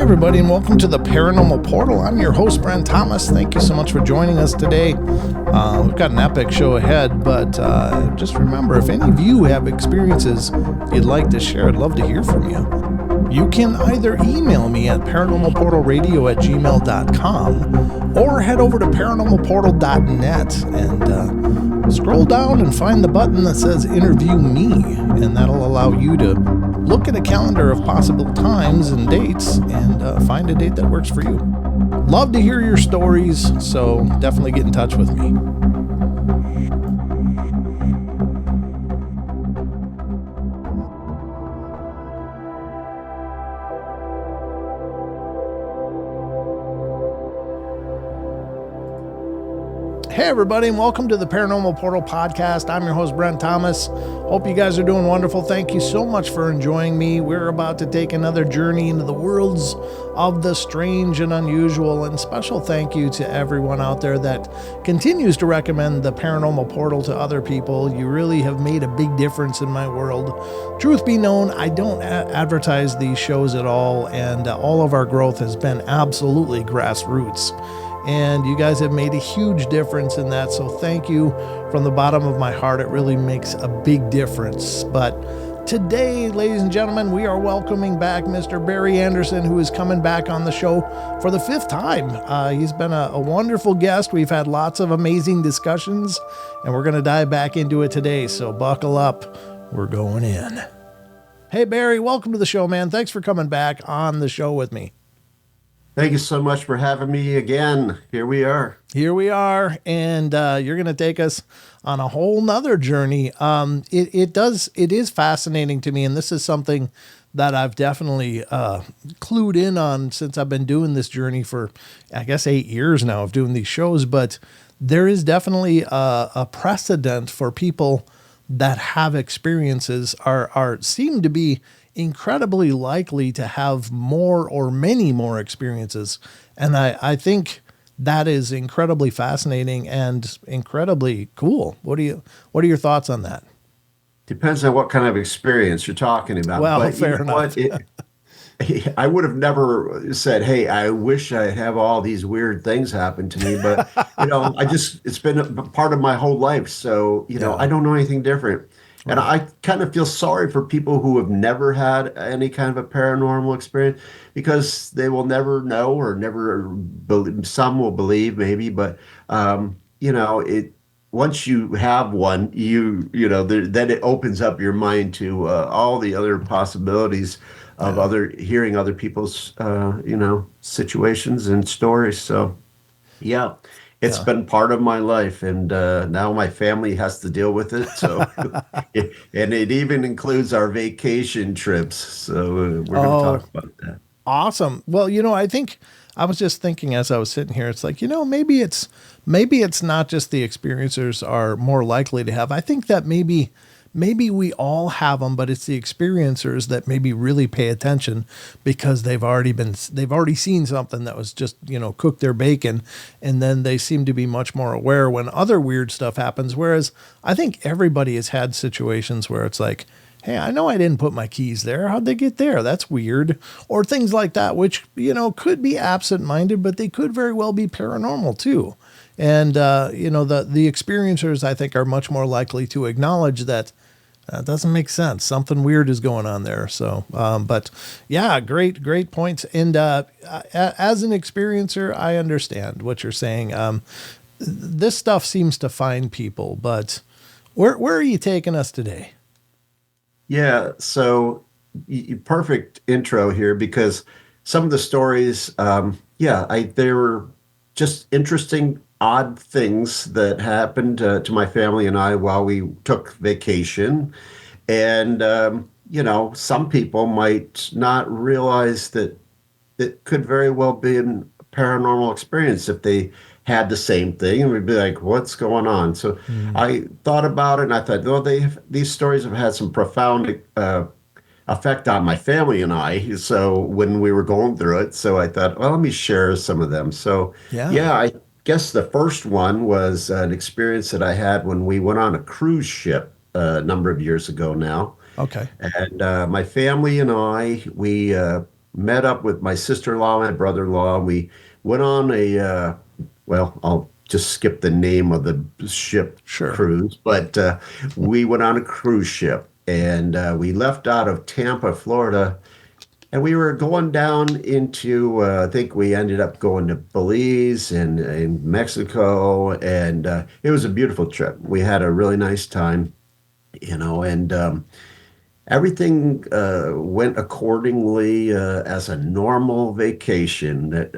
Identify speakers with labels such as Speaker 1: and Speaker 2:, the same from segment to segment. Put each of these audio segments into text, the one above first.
Speaker 1: everybody, and welcome to the Paranormal Portal. I'm your host, Brent Thomas. Thank you so much for joining us today. We've got an epic show ahead, but just remember, if any of you have experiences you'd like to share, I'd love to hear from you. You can either email me at paranormalportalradio@gmail.com or head over to paranormalportal.net and scroll down and find the button that says Interview Me, and that'll allow you to look at a calendar of possible times and dates and find a date that works for you. Love to hear your stories, so definitely get in touch with me. Hey everybody, and welcome to the Paranormal Portal podcast. I'm your host, Brent Thomas. Hope you guys are doing wonderful. Thank you so much for enjoying me. We're about to take another journey into the worlds of the strange and unusual, and special thank you to everyone out there that continues to recommend the Paranormal Portal to other people. You really have made a big difference in my world. Truth be known, I don't advertise these shows at all, and all of our growth has been absolutely grassroots. And you guys have made a huge difference in that, so thank you from the bottom of my heart. It really makes a big difference. But today, ladies and gentlemen, we are welcoming back Mr. Barry Anderson, who is coming back on the show for the 5th time. He's been a wonderful guest. We've had lots of amazing discussions, and we're going to dive back into it today, so buckle up. We're going in. Hey, Barry, welcome to the show, man. Thanks for coming back on the show with me.
Speaker 2: Thank you so much for having me again. Here we are.
Speaker 1: And you're going to take us on a whole nother journey. It is fascinating to me, and this is something that I've definitely clued in on since I've been doing this journey for, I guess, 8 years now of doing these shows. But there is definitely a precedent for people that have experiences seem to be incredibly likely to have more or many more experiences. And I think that is incredibly fascinating and incredibly cool. What are your thoughts on that?
Speaker 2: Depends on what kind of experience you're talking about.
Speaker 1: Well,
Speaker 2: but
Speaker 1: fair enough.
Speaker 2: I would have never said, hey, I wish I have all these weird things happen to me. But, it's been a part of my whole life. So, I don't know anything different. And I kind of feel sorry for people who have never had any kind of a paranormal experience, because they will never know or never believe. Some will believe maybe, but once you have one, then it opens up your mind to all the other possibilities of hearing other people's situations and stories. So, yeah. It's been part of my life, and now my family has to deal with it. So, and it even includes our vacation trips. So we're going to talk about that.
Speaker 1: Awesome. Well, I think I was just thinking as I was sitting here, it's like, maybe it's not just the experiencers are more likely to have. I think that maybe we all have them, but it's the experiencers that maybe really pay attention because they've already seen something that was just, cook their bacon. And then they seem to be much more aware when other weird stuff happens. Whereas I think everybody has had situations where it's like, hey, I know I didn't put my keys there. How'd they get there? That's weird. Or things like that, which, could be absent-minded, but they could very well be paranormal too. And, the experiencers, I think, are much more likely to acknowledge that doesn't make sense. Something weird is going on there. So, but yeah, great points. And as an experiencer, I understand what you're saying. This stuff seems to find people, but where are you taking us today?
Speaker 2: Yeah, so perfect intro here, because some of the stories, they were just interesting, odd things that happened to my family and I while we took vacation. And, some people might not realize that it could very well be a paranormal experience if they had the same thing, and we'd be like, what's going on? So I thought about it, and I thought, these stories have had some profound effect on my family and I. So when we were going through it, so I thought, well, let me share some of them. So I guess the first one was an experience that I had when we went on a cruise ship a number of years ago now.
Speaker 1: Okay.
Speaker 2: And my family and I, we met up with my sister-in-law, my brother-in-law. We went on well, I'll just skip the name of the ship
Speaker 1: Sure.
Speaker 2: cruise, but we went on a cruise ship and we left out of Tampa, Florida, and we were going down into, I think we ended up going to Belize and in Mexico, and it was a beautiful trip. We had a really nice time, and everything went accordingly as a normal vacation.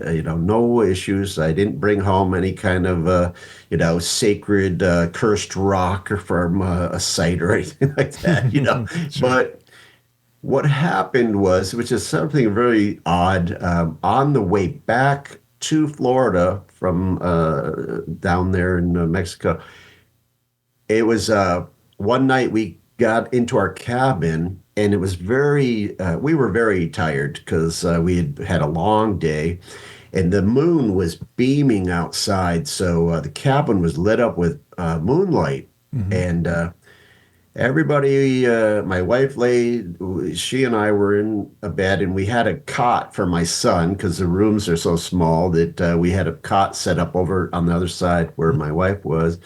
Speaker 2: No issues. I didn't bring home any kind of, sacred cursed rock from a site or anything like that.
Speaker 1: Sure.
Speaker 2: But what happened was, which is something very odd, on the way back to Florida from down there in Mexico, it was one night we got into our cabin and it was we were very tired because we had had a long day and the moon was beaming outside. So the cabin was lit up with moonlight.
Speaker 1: Hmm.
Speaker 2: And everybody, my wife she and I were in a bed and we had a cot for my son because the rooms are so small that we had a cot set up over on the other side where my wife was.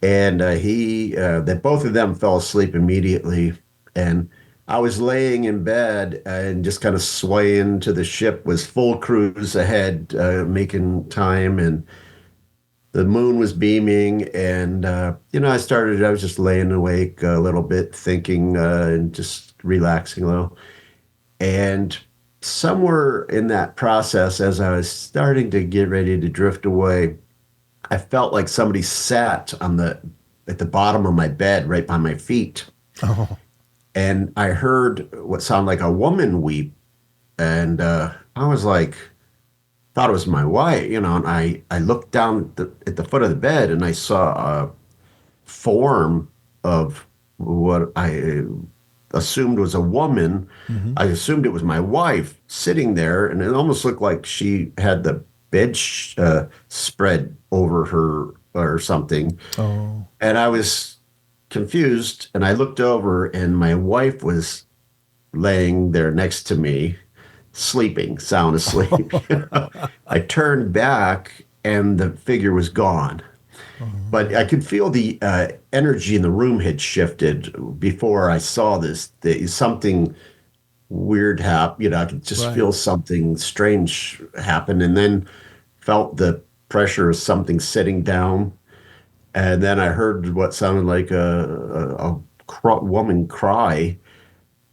Speaker 2: And that both of them fell asleep immediately. And I was laying in bed and just kind of swaying to the ship, was full cruise ahead, making time. And the moon was beaming, and I was just laying awake a little bit, thinking and just relaxing a little. And somewhere in that process, as I was starting to get ready to drift away, I felt like somebody sat at the bottom of my bed, right by my feet,
Speaker 1: Oh,
Speaker 2: and I heard what sounded like a woman weep, and I was like, thought it was my wife, and I looked down at the foot of the bed and I saw a form of what I assumed was a woman.
Speaker 1: hmm.
Speaker 2: I assumed it was my wife sitting there, and it almost looked like she had the bed spread over her or something.
Speaker 1: Oh,
Speaker 2: And I was confused, and I looked over, and my wife was laying there next to me, sleeping, sound asleep. I turned back, and the figure was gone. But I could feel the energy in the room had shifted before I saw this. Something weird happen. I could just
Speaker 1: right.
Speaker 2: feel something strange happen, and then felt the pressure of something sitting down. And then I heard what sounded like a woman cry.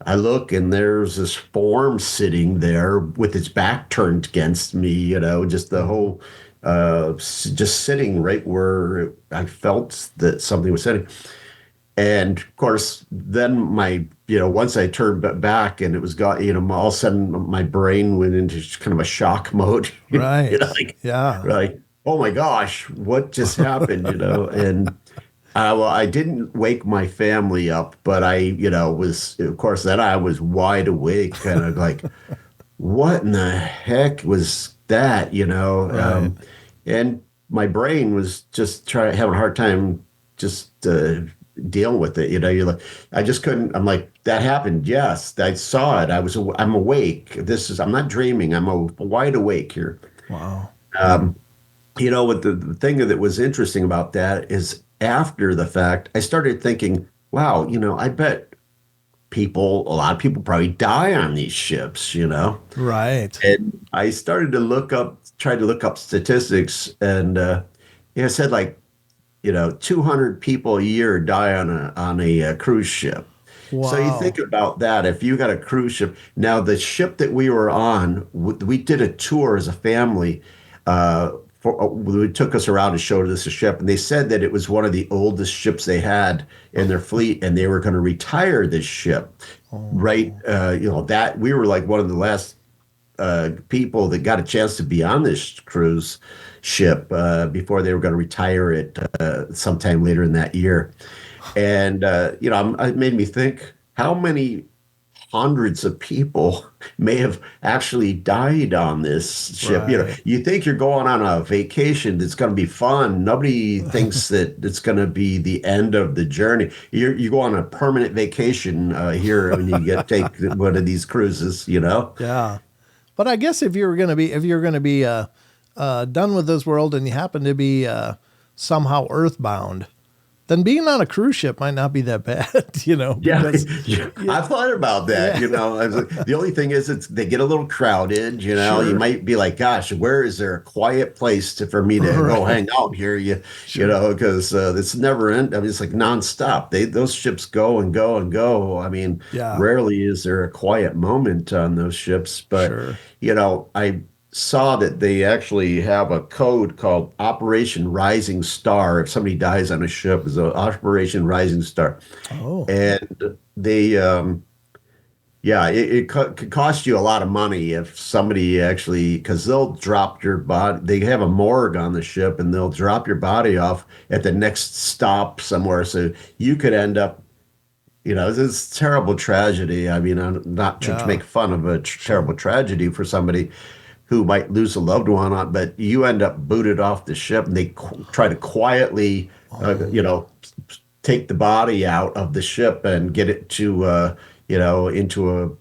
Speaker 2: I look and there's this form sitting there with its back turned against me, just the
Speaker 1: Mhm.
Speaker 2: whole, just sitting right where I felt that something was sitting. And of course, then once I turned back and it was got, all of a sudden my brain went into kind of a shock mode,
Speaker 1: Right.
Speaker 2: like,
Speaker 1: Yeah.
Speaker 2: like, oh my gosh, what just happened. And well, I didn't wake my family up, but was, of course, then I was wide awake, kind of like, what in the heck was that?
Speaker 1: Right.
Speaker 2: And my brain was just having a hard time just dealing with it. You're like, I just couldn't. I'm like, that happened. Yes, I saw it. I'm awake. I'm not dreaming. Wide awake here.
Speaker 1: Wow.
Speaker 2: Um, what the thing that was interesting about that is after the fact, I started thinking, wow, I bet a lot of people probably die on these ships.
Speaker 1: Right.
Speaker 2: And I started to try to look up statistics, and it said like, 200 people a year die on a cruise ship. So you think
Speaker 1: Wow.
Speaker 2: about that. If you got a cruise ship, now the ship that we were on, we did a tour as a family. It took us around to show us the ship, and they said that it was one of the oldest ships they had in their fleet, and they were going to retire this ship. Right,
Speaker 1: Oh,
Speaker 2: that we were like one of the last people that got a chance to be on this cruise ship before they were going to retire it sometime later in that year. And it made me think how many hundreds of people may have actually died on this ship.
Speaker 1: right.
Speaker 2: You think you're going on a vacation that's going to be fun. Nobody thinks that it's going to be the end of the journey. You go on a permanent vacation here when you take one of these cruises.
Speaker 1: Yeah. But I guess if you're gonna be done with this world and you happen to be somehow earthbound, then being on a cruise ship might not be that bad,
Speaker 2: Yeah,
Speaker 1: because
Speaker 2: yeah,
Speaker 1: yeah,
Speaker 2: I've thought about that.
Speaker 1: yeah,
Speaker 2: I was like, the only thing is, they get a little crowded. You
Speaker 1: sure,
Speaker 2: might be like, "Gosh, where is there a quiet place for me to go
Speaker 1: right,
Speaker 2: hang out here?"
Speaker 1: sure,
Speaker 2: Because it's never end. I mean, it's like nonstop. Those ships go and go and go. I mean,
Speaker 1: yeah,
Speaker 2: rarely is there a quiet moment on those ships. But
Speaker 1: sure.
Speaker 2: I saw that they actually have a code called Operation Rising Star. If somebody dies on a ship, it's a Operation Rising Star,
Speaker 1: Oh,
Speaker 2: and they yeah, could cost you a lot of money if somebody actually, because they'll drop your body. They have a morgue on the ship, and they'll drop your body off at the next stop somewhere, so you could end up, it's a terrible tragedy. I mean, I'm not to
Speaker 1: yeah,
Speaker 2: make fun of a
Speaker 1: sure.
Speaker 2: terrible tragedy for somebody who might lose a loved one on, but you end up booted off the ship, and they try to quietly,
Speaker 1: Oh,
Speaker 2: take the body out of the ship and get it to, into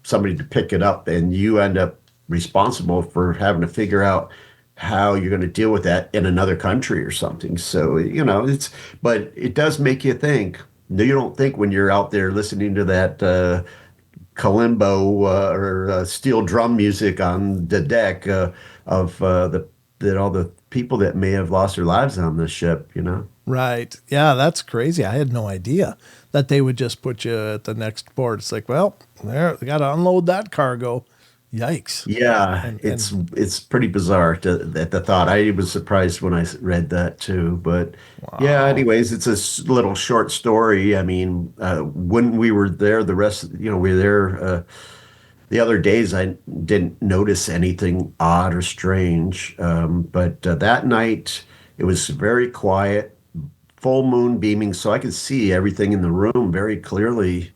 Speaker 2: somebody to pick it up, and you end up responsible for having to figure out how you're going to deal with that in another country or something. So, but it does make you think. No, you don't think when you're out there listening to that kalimbo or steel drum music on the deck of that all the people that may have lost their lives on the ship.
Speaker 1: right. Yeah, that's crazy. I had no idea that they would just put you at the next port. It's like, well, there, they got to unload that cargo. Yikes.
Speaker 2: Yeah,
Speaker 1: And
Speaker 2: it's pretty bizarre at the thought. I was surprised when I read that too. But yeah,
Speaker 1: wow.
Speaker 2: anyways, it's a little short story. I mean, when we were there, the rest, we were there the other days. I didn't notice anything odd or strange. But that night, it was very quiet, full moon beaming, so I could see everything in the room very clearly.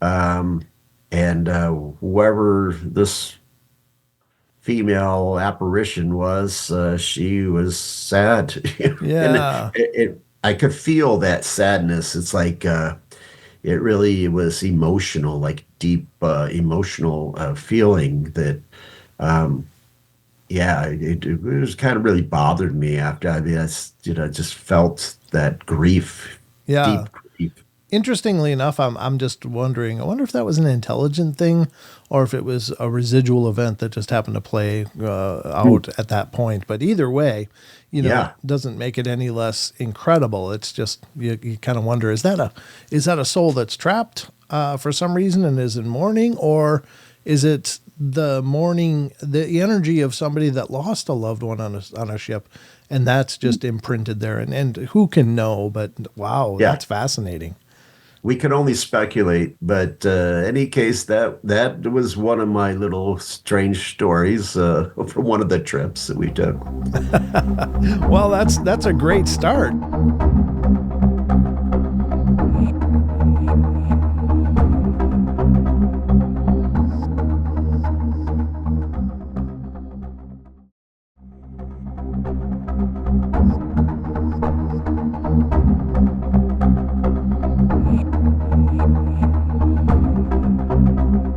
Speaker 2: Um, and whoever this female apparition was, she was sad. And
Speaker 1: Yeah.
Speaker 2: I could feel that sadness. It's like it really was emotional, like deep emotional feeling that, um, yeah, it was kind of really bothered me after. I mean, just felt that grief,
Speaker 1: Yeah.
Speaker 2: deep grief.
Speaker 1: Interestingly enough, I'm just wondering. I wonder if that was an intelligent thing, or if it was a residual event that just happened to play
Speaker 2: Hmm.
Speaker 1: out at that point. But either way,
Speaker 2: Yeah.
Speaker 1: doesn't make it any less incredible. It's just you kind of wonder: is that a soul that's trapped for some reason and is in mourning, or is it the energy of somebody that lost a loved one on a ship, and that's just imprinted there? And who can know? But wow,
Speaker 2: Yeah.
Speaker 1: that's fascinating.
Speaker 2: We can only speculate, but any case, that was one of my little strange stories from one of the trips that we took.
Speaker 1: Well, that's a great start.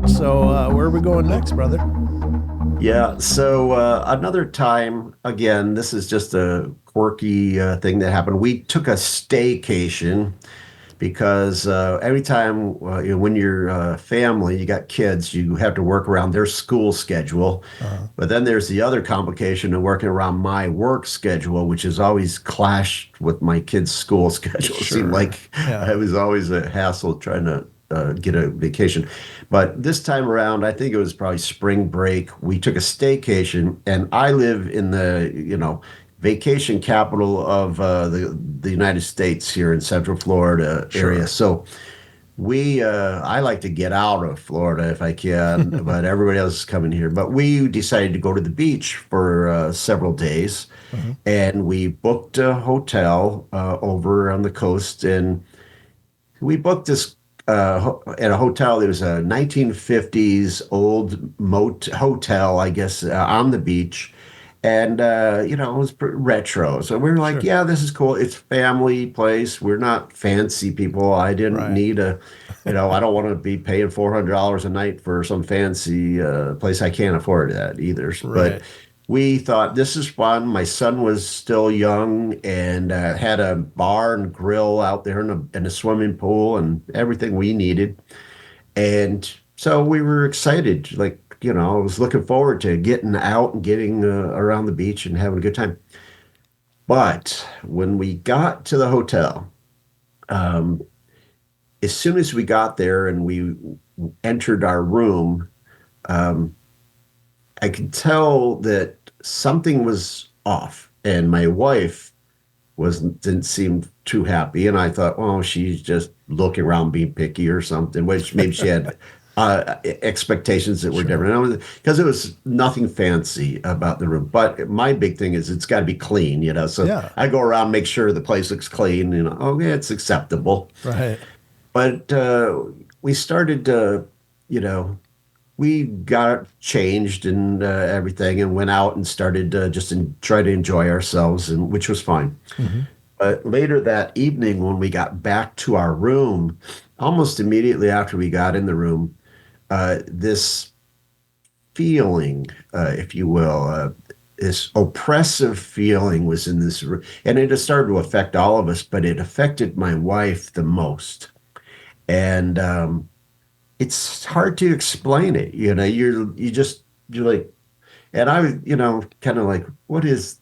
Speaker 1: So, where are we going next, brother?
Speaker 2: Yeah, so another time, again, this is just a quirky thing that happened. We took a staycation because every time when you're family, you got kids, you have to work around their school schedule.
Speaker 1: Uh,
Speaker 2: But then there's the other complication of working around my work schedule, which has always clashed with my kids' school schedule. It seemed
Speaker 1: sure.
Speaker 2: like
Speaker 1: Yeah.
Speaker 2: it was always a hassle trying to get a vacation. But this time around, I think it was probably spring break. We took a staycation, and I live in the, vacation capital of the United States here in Central Florida area.
Speaker 1: Sure.
Speaker 2: So I like to get out of Florida if I can, but everybody else is coming here. But we decided to go to the beach for several days,
Speaker 1: Mhm.
Speaker 2: and we booked a hotel over on the coast, and we booked this at a hotel. It was a 1950s old hotel, I guess, on the beach. And it was retro. So we were like,
Speaker 1: Sure.
Speaker 2: yeah, this is cool. It's family place. We're not fancy people. I didn't
Speaker 1: Right.
Speaker 2: need I don't want to be paying $400 a night for some fancy place. I can't afford that either. But
Speaker 1: Right.
Speaker 2: we thought this is fun. My son was still young and had a bar and grill out there in a swimming pool and everything we needed. And so we were excited. Like, I was looking forward to getting out and getting around the beach and having a good time. But when we got to the hotel, um, as soon as we got there and we entered our room, um, I could tell that something was off. And my wife didn't seem too happy, and I thought, oh, she's just looking around being picky or something, which maybe she had expectations that were
Speaker 1: Sure.
Speaker 2: different because it was nothing fancy about the room. But my big thing is it's got to be clean, so
Speaker 1: Yeah.
Speaker 2: I go around, make sure the place looks clean, oh yeah, it's acceptable.
Speaker 1: Right.
Speaker 2: But we started to, you know we got changed and everything and went out and started try to enjoy ourselves, and which was fine.
Speaker 1: Hmm.
Speaker 2: But later that evening, when we got back to our room, almost immediately after we got in the room, this feeling, if you will, this oppressive feeling was in this room. And it has started to affect all of us, but it affected my wife the most. And it's hard to explain it. You're like, and I was, kind of like, what is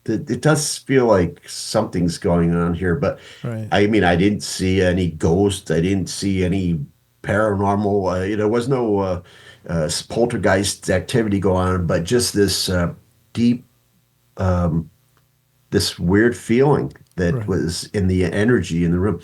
Speaker 2: it does feel like something's going on here, but
Speaker 1: Right.
Speaker 2: I mean, I didn't see any ghosts. I didn't see any paranormal. There was no poltergeist activity going on, but just this deep, um, this weird feeling that
Speaker 1: Right.
Speaker 2: was in the energy in the room,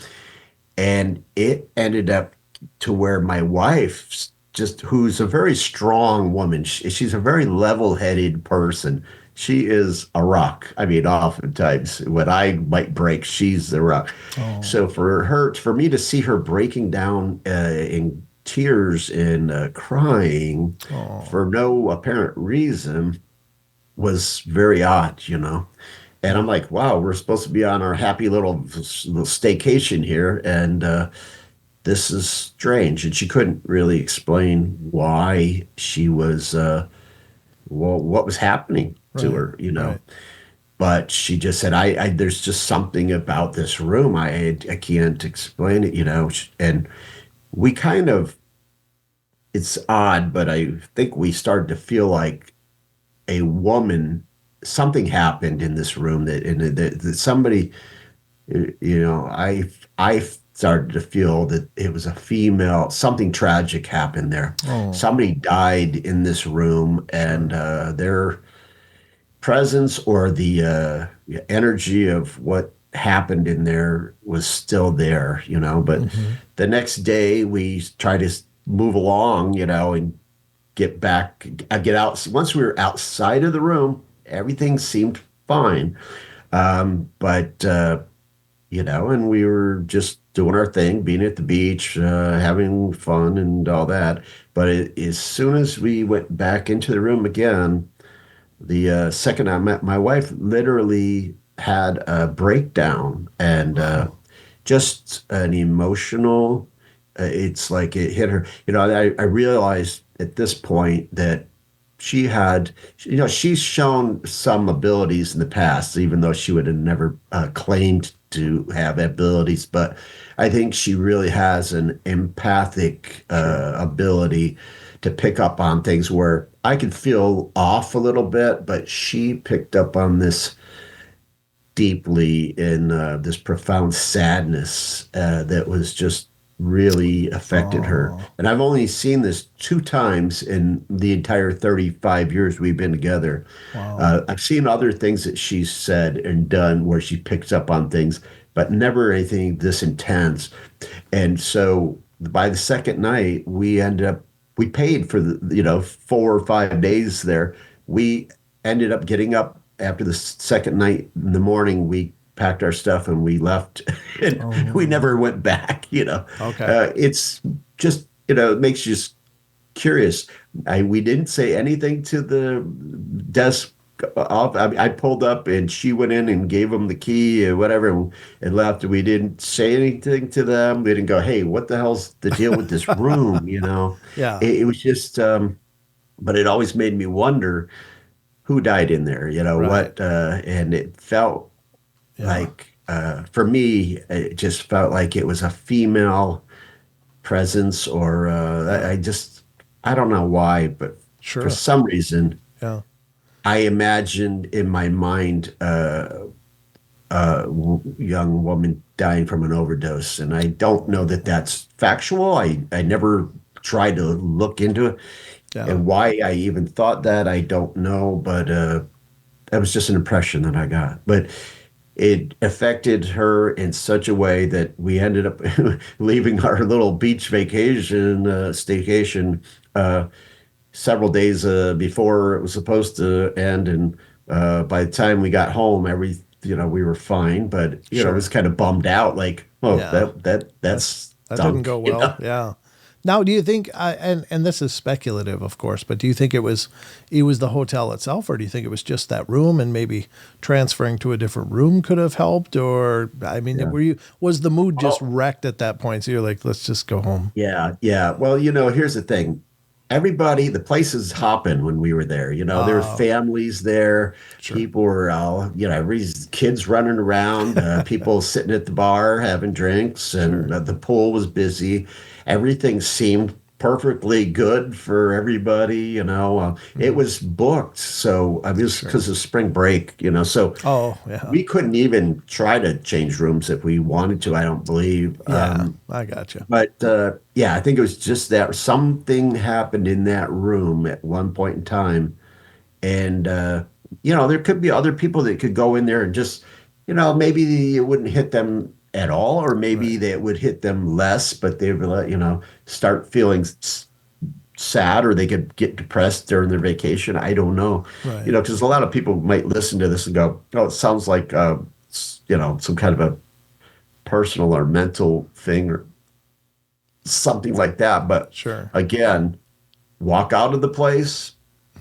Speaker 2: and it ended up to where my wife, just who's a very strong woman, she's a very level-headed person. She is a rock. I mean, oftentimes when I might break, she's the rock.
Speaker 1: Oh.
Speaker 2: So for me to see her breaking down in tears and crying
Speaker 1: Oh.
Speaker 2: for no apparent reason was very odd. And I'm
Speaker 1: Yeah.
Speaker 2: like, wow, we're supposed to be on our happy little staycation here, and this is strange. And she couldn't really explain why she was, well, what was happening to
Speaker 1: Right.
Speaker 2: her.
Speaker 1: Right.
Speaker 2: But she just said, there's just something about this room. I can't explain it. And we kind of, it's odd, but I think we started to feel like a woman, something happened in this room that somebody, I started to feel that it was a female. Something tragic happened there.
Speaker 1: Oh.
Speaker 2: Somebody died in this room, and
Speaker 1: Sure.
Speaker 2: their presence or the energy of what happened in there was still there. But
Speaker 1: Hmm.
Speaker 2: the next day we tried to move along, and get out. Once we were outside of the room, everything seemed fine. But and we were just doing our thing, being at the beach, having fun and all that. But as soon as we went back into the room again, the second I met my wife, literally had a breakdown and
Speaker 1: Wow.
Speaker 2: just an emotional. It's like it hit her. I realized at this point that she had, she's shown some abilities in the past, even though she would have never claimed to have abilities. But I think she really has an empathic
Speaker 1: Sure.
Speaker 2: ability to pick up on things where I could feel off a little bit, but she picked up on this deeply in this profound sadness that was just really affected her.
Speaker 1: Oh.
Speaker 2: And I've only seen this two times in the entire 35 years we've been together.
Speaker 1: Wow.
Speaker 2: I've seen other things that she's said and done where she picks up on things, but never anything this intense. And so by the second night, we paid for the, 4 or 5 days there. We ended up getting up after the second night in the morning. We packed our stuff and we left, and we
Speaker 1: Oh.
Speaker 2: never went back.
Speaker 1: Okay.
Speaker 2: It's just, it makes you just curious. We didn't say anything to the desk off. I pulled up and she went in and gave them the key and whatever and left. We didn't say anything to them. We didn't go, hey, what the hell's the deal with this room?
Speaker 1: Yeah.
Speaker 2: It was just, but it always made me wonder who died in there,
Speaker 1: Right.
Speaker 2: what, and it felt
Speaker 1: Yeah.
Speaker 2: like, for me, it just felt like it was a female presence or
Speaker 1: Yeah.
Speaker 2: I don't know why, but for
Speaker 1: Sure.
Speaker 2: some reason,
Speaker 1: Yeah.
Speaker 2: I imagined in my mind young woman dying from an overdose, and I don't know that that's factual. I never tried to look into it,
Speaker 1: Yeah.
Speaker 2: and why I even thought that I don't know, but that was just an impression that I got. But it affected her in such a way that we ended up leaving our little beach vacation staycation several days before it was supposed to end, and by the time we got home, we were fine, but it was
Speaker 1: Sure.
Speaker 2: kind of bummed out, like, oh,
Speaker 1: Yeah. That
Speaker 2: that's
Speaker 1: that didn't
Speaker 2: stunk,
Speaker 1: go well. Yeah. Now, do you think, and this is speculative, of course, but do you think it was the hotel itself, or do you think it was just that room, and maybe transferring to a different room could have helped? Or, I mean,
Speaker 2: Yeah.
Speaker 1: was the mood just
Speaker 2: Well,
Speaker 1: wrecked at that point? So you're like, let's just go home.
Speaker 2: yeah, yeah. Well, here's the thing. The place is hopping when we were there. There were
Speaker 1: Oh,
Speaker 2: families there.
Speaker 1: sure,
Speaker 2: People were all, everybody's kids running around, people sitting at the bar having drinks, and
Speaker 1: sure.
Speaker 2: the pool was busy. Everything seemed perfectly good for everybody. It
Speaker 1: Hmm.
Speaker 2: was booked. So I mean, it was
Speaker 1: Sure.
Speaker 2: because of spring break. So
Speaker 1: Oh, yeah.
Speaker 2: we couldn't even try to change rooms if we wanted to, I don't believe.
Speaker 1: Yeah, I got you.
Speaker 2: But yeah, I think it was just that something happened in that room at one point in time. And, there could be other people that could go in there and just, maybe it wouldn't hit them at all, or maybe
Speaker 1: Right,
Speaker 2: that would hit them less, but they would, start feeling sad, or they could get depressed during their vacation. I don't know,
Speaker 1: right.
Speaker 2: because a lot of people might listen to this and go, oh, it sounds like, some kind of a personal or mental thing, or something like that. But
Speaker 1: Sure.
Speaker 2: again, walk out of the place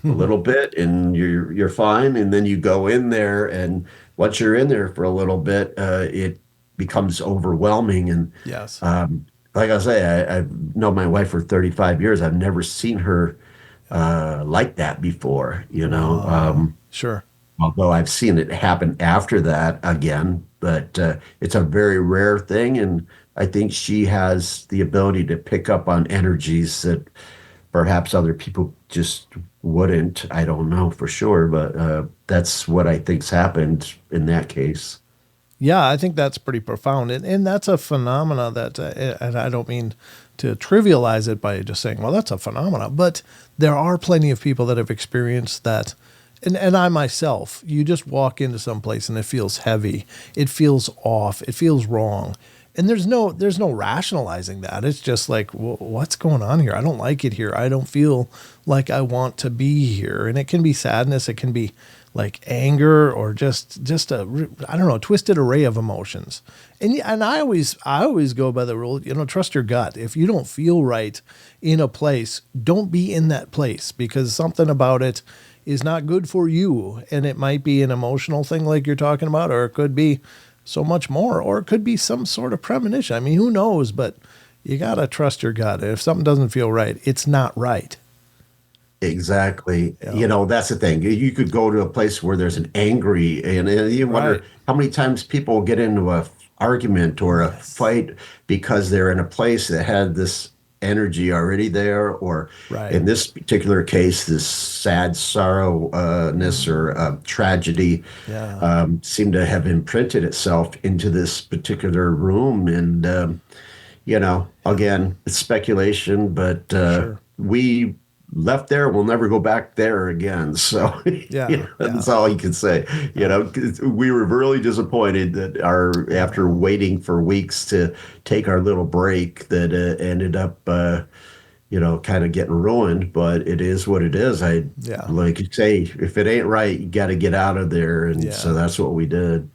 Speaker 2: a little bit and you're fine. And then you go in there, and once you're in there for a little bit, it becomes overwhelming. And
Speaker 1: Yes.
Speaker 2: like I say, I've known my wife for 35 years. I've never seen her
Speaker 1: Yeah.
Speaker 2: like that before,
Speaker 1: Wow. Sure.
Speaker 2: although I've seen it happen after that again, but it's a very rare thing. And I think she has the ability to pick up on energies that perhaps other people just wouldn't. I don't know for sure, but that's what I think's happened in that case.
Speaker 1: Yeah, I think that's pretty profound, and that's a phenomena that, and I don't mean to trivialize it by just saying, well, that's a phenomena, but there are plenty of people that have experienced that, and I myself, you just walk into some place and it feels heavy, it feels off, it feels wrong, and there's no rationalizing that. It's just like, what's going on here? I don't like it here. I don't feel like I want to be here, and it can be sadness, it can be like anger, or just I don't know, twisted array of emotions. And I always go by the rule, trust your gut. If you don't feel right in a place, don't be in that place, because something about it is not good for you. And it might be an emotional thing like you're talking about, or it could be so much more, or it could be some sort of premonition. I mean, who knows? But you got to trust your gut. If something doesn't feel right, it's not right.
Speaker 2: Exactly.
Speaker 1: Yeah.
Speaker 2: That's the thing. You could go to a place where there's an angry, and you wonder
Speaker 1: Right.
Speaker 2: how many times people get into a argument or a
Speaker 1: Yes.
Speaker 2: fight because they're in a place that had this energy already there, or
Speaker 1: Right.
Speaker 2: in this particular case, this sad sorrowness
Speaker 1: Mm.
Speaker 2: or tragedy
Speaker 1: Yeah.
Speaker 2: seemed to have imprinted itself into this particular room. And
Speaker 1: Yeah.
Speaker 2: again, it's speculation, but
Speaker 1: Sure.
Speaker 2: we left there. We'll never go back there again. So,
Speaker 1: Yeah. Yeah.
Speaker 2: that's all you can say. 'Cause we were really disappointed that after
Speaker 1: Oh,
Speaker 2: waiting for weeks to take our little break, that ended up, kind of getting ruined. But it is what it is.
Speaker 1: yeah.
Speaker 2: Like you say, if it ain't right, you got to get out of there. And so
Speaker 1: Yeah.
Speaker 2: that's what we did.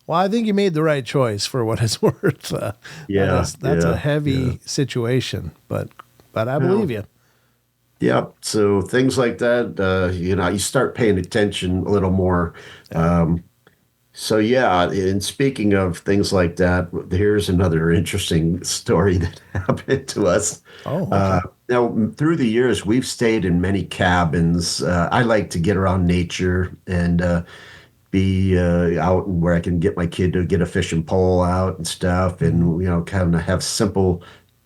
Speaker 1: Well, I think you made the right choice for what it's worth. That
Speaker 2: Yeah,
Speaker 1: is that's a
Speaker 2: yeah, yeah.
Speaker 1: heavy situation, but I believe
Speaker 2: Well,
Speaker 1: you.
Speaker 2: Yep. So things like that, you start paying attention a little more.
Speaker 1: Yeah.
Speaker 2: Um, so yeah, and speaking of things like that, here's another interesting story that happened to us.
Speaker 1: Oh,
Speaker 2: Uh,
Speaker 1: okay.
Speaker 2: Now, through the years, we've stayed in many cabins. I like to get around nature and be out and where I can get my kid to get a fishing pole out and stuff,
Speaker 1: Mhm.
Speaker 2: and kind of have simple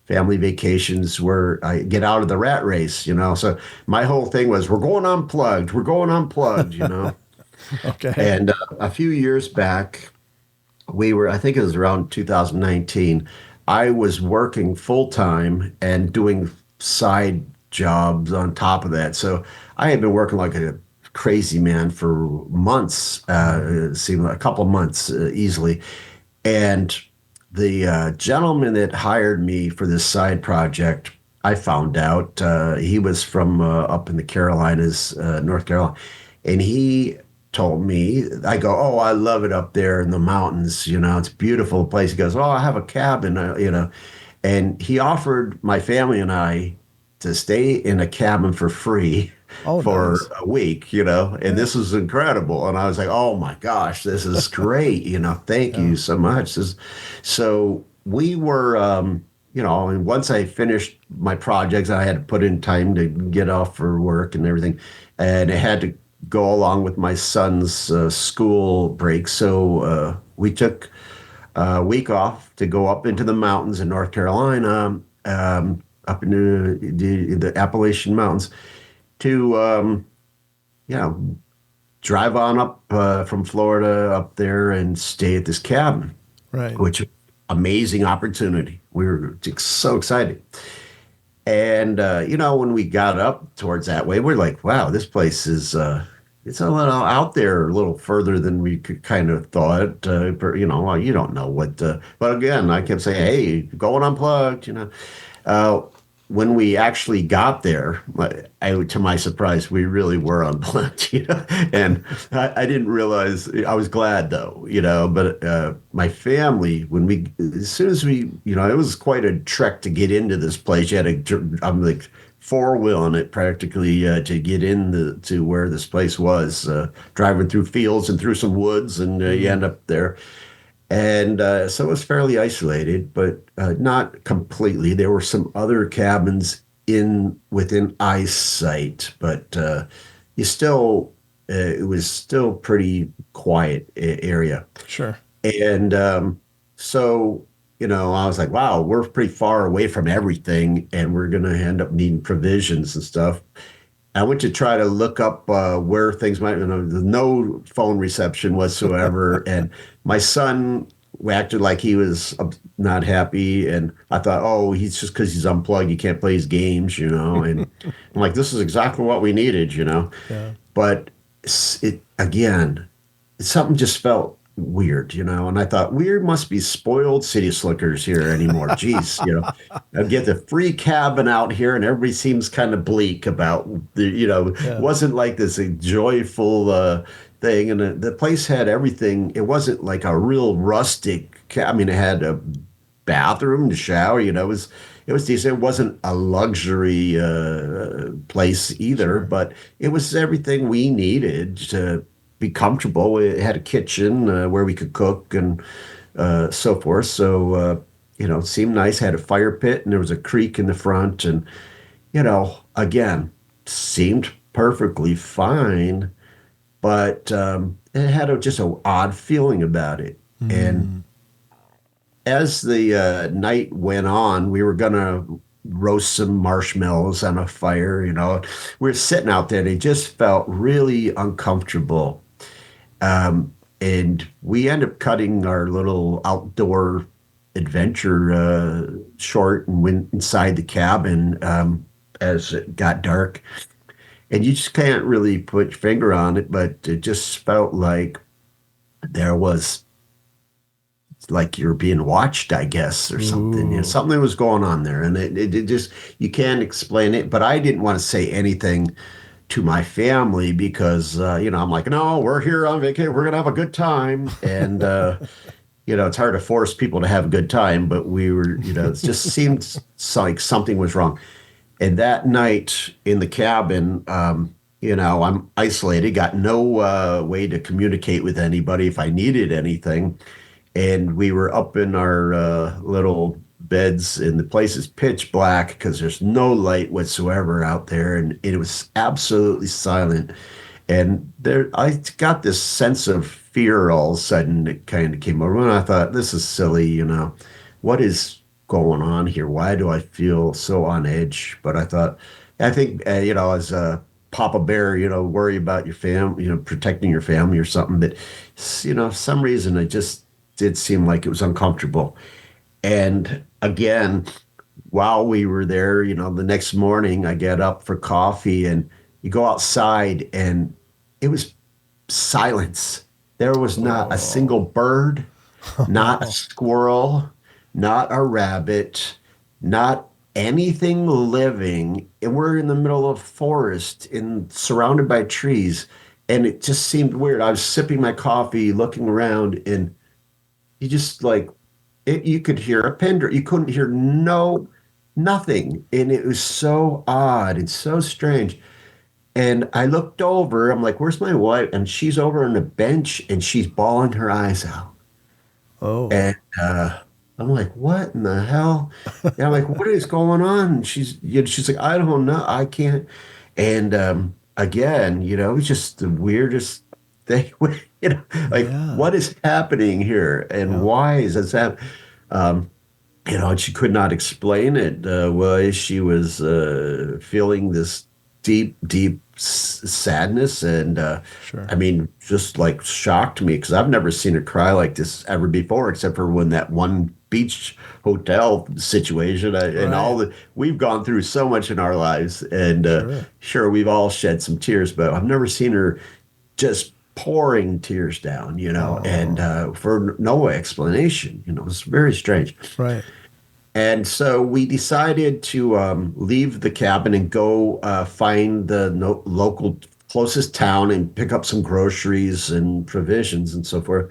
Speaker 2: family vacations where I get out of the rat race. So my whole thing was, we're going unplugged, we're going unplugged.
Speaker 1: Okay.
Speaker 2: And a few years back, I think it was around 2019, I was working full time and doing side jobs on top of that. So I had been working like a crazy man for months,
Speaker 1: Mhm.
Speaker 2: it seemed like a couple of months easily. And the gentleman that hired me for this side project, I found out he was from up in the Carolinas, North Carolina, and he told me, I go, oh, I love it up there in the mountains. It's a beautiful place. He goes, oh, I have a cabin. And he offered my family and I to stay in a cabin for free
Speaker 1: Oh,
Speaker 2: for
Speaker 1: nice.
Speaker 2: a week, and
Speaker 1: Yeah.
Speaker 2: this was incredible. And I was like, oh my gosh, this is great. Thank
Speaker 1: Yeah.
Speaker 2: you so much. So we were, and once I finished my projects, I had to put in time to get off for work and everything. And it had to go along with my son's school break. So we took a week off to go up into the mountains in North Carolina, up into the Appalachian Mountains to, you know, drive on up from Florida up there and stay at this cabin,
Speaker 1: Right.
Speaker 2: which amazing opportunity. We were so excited. And when we got up towards that way, we're like, wow, this place is it's a little out there, a little further than we could kind of thought. Well, you don't know what. But again, I kept saying, hey, going unplugged. Uh, when we actually got there, to my surprise, we really were unplugged, and I didn't realize. I was glad though, but my family, as soon as it was quite a trek to get into this place. I'm like four-wheeling it practically to get to where this place was, driving through fields and through some woods, and you
Speaker 1: Mm.
Speaker 2: end up there. And so it was fairly isolated, but not completely. There were some other cabins in within eyesight, but it was still pretty quiet area.
Speaker 1: Sure.
Speaker 2: And so, I was like, wow, we're pretty far away from everything, and we're going to end up needing provisions and stuff. I went to try to look up where things might, no phone reception whatsoever. And my son acted like he was not happy. And I thought, oh, he's just because he's unplugged, he can't play his games. And I'm like, this is exactly what we needed.
Speaker 1: Yeah.
Speaker 2: But again, something just felt weird. And I thought, we must be spoiled city slickers here anymore. Jeez. I get the free cabin out here, and everybody seems kind of bleak about it
Speaker 1: Yeah.
Speaker 2: wasn't like this joyful thing. And the place had everything. It wasn't like a real rustic. I mean, it had a bathroom, the shower. It was decent. It wasn't a luxury place either,
Speaker 1: Sure.
Speaker 2: but it was everything we needed to be comfortable. It had a kitchen where we could cook and so forth. So, it seemed nice. Had a fire pit, and there was a creek in the front. And, again, seemed perfectly fine, but it had just an odd feeling about it. And
Speaker 1: Mm.
Speaker 2: as the night went on, we were going to roast some marshmallows on a fire. We were sitting out there, and it just felt really uncomfortable. And we ended up cutting our little outdoor adventure short and went inside the cabin as it got dark. And you just can't really put your finger on it, but it just felt like there was like you're being watched, I guess, or something.
Speaker 1: Ooh.
Speaker 2: Something was going on there, and it just you can't explain it. But I didn't want to say anything to my family because I'm like, no, we're here on vacation. We're gonna have a good time, and it's hard to force people to have a good time. But we were, it just seemed like something was wrong. And that night in the cabin, I'm isolated, got no way to communicate with anybody if I needed anything. And we were up in our little beds, and the place is pitch black because there's no light whatsoever out there, and it was absolutely silent. And there, I got this sense of fear all of a sudden that kind of came over, and I thought, this is silly, what is going on here? Why do I feel so on edge? But I think, as a Papa Bear, worry about your family, protecting your family or something. But, some reason it just did seem like it was uncomfortable. And again, while we were there, the next morning I get up for coffee and you go outside and it was silence. There was not a single bird, not a squirrel, not a rabbit, not anything living. And we're in the middle of forest and surrounded by trees. And it just seemed weird. I was sipping my coffee, looking around, and you just like you could hear a pin drop. You couldn't hear nothing. And it was so odd and so strange. And I looked over, I'm like, where's my wife? And she's over on the bench and she's bawling her eyes out.
Speaker 1: Oh,
Speaker 2: And I'm like, what in the hell? And I'm like, what is going on? And she's like, I don't know. I can't. And again, it was just the weirdest thing. Like,
Speaker 1: yeah.
Speaker 2: what is happening here? And
Speaker 1: Yeah.
Speaker 2: why is this happening? Um, and she could not explain it. Why she was feeling this deep sadness, and
Speaker 1: Sure.
Speaker 2: I mean, just like shocked me because I've never seen her cry like this ever before, except for when that one beach hotel situation. And
Speaker 1: Right.
Speaker 2: we've gone through so much in our lives, and
Speaker 1: Sure.
Speaker 2: sure, we've all shed some tears, but I've never seen her just pouring tears down, and
Speaker 1: Oh,
Speaker 2: for no explanation. It was very strange.
Speaker 1: right.
Speaker 2: And so we decided to leave the cabin and go find the local closest town and pick up some groceries and provisions and so forth.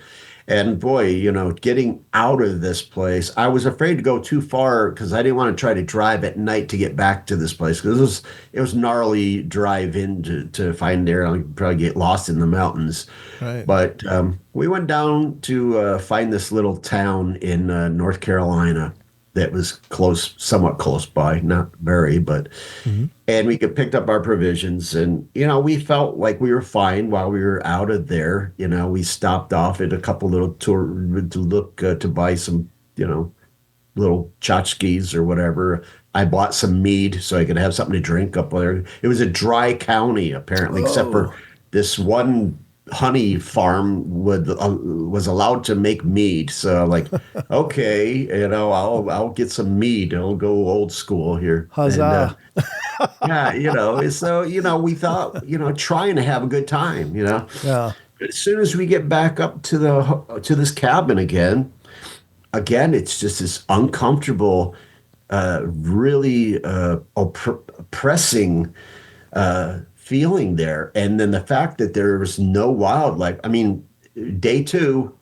Speaker 2: And boy, getting out of this place, I was afraid to go too far because I didn't want to try to drive at night to get back to this place because it was gnarly drive in to find there. I'd probably get lost in the mountains.
Speaker 1: Right.
Speaker 2: But we went down to find this little town in North Carolina that was somewhat close by, not very, but
Speaker 1: Hmm.
Speaker 2: and we could picked up our provisions, and we felt like we were fine while we were out of there. We stopped off at a couple little tour to look to buy some, little tchotchkes or whatever. I bought some mead so I could have something to drink up there. It was a dry county apparently, except for
Speaker 1: Oh,
Speaker 2: this one honey farm was allowed to make mead. So like, okay, I'll get some mead. I'll go old school here. And
Speaker 1: huzzah.
Speaker 2: yeah, so we thought, trying to have a good time.
Speaker 1: Yeah.
Speaker 2: But as soon as we get back up to this cabin again, it's just this uncomfortable, really oppressing feeling there. And then the fact that there was no wildlife. I mean, day two,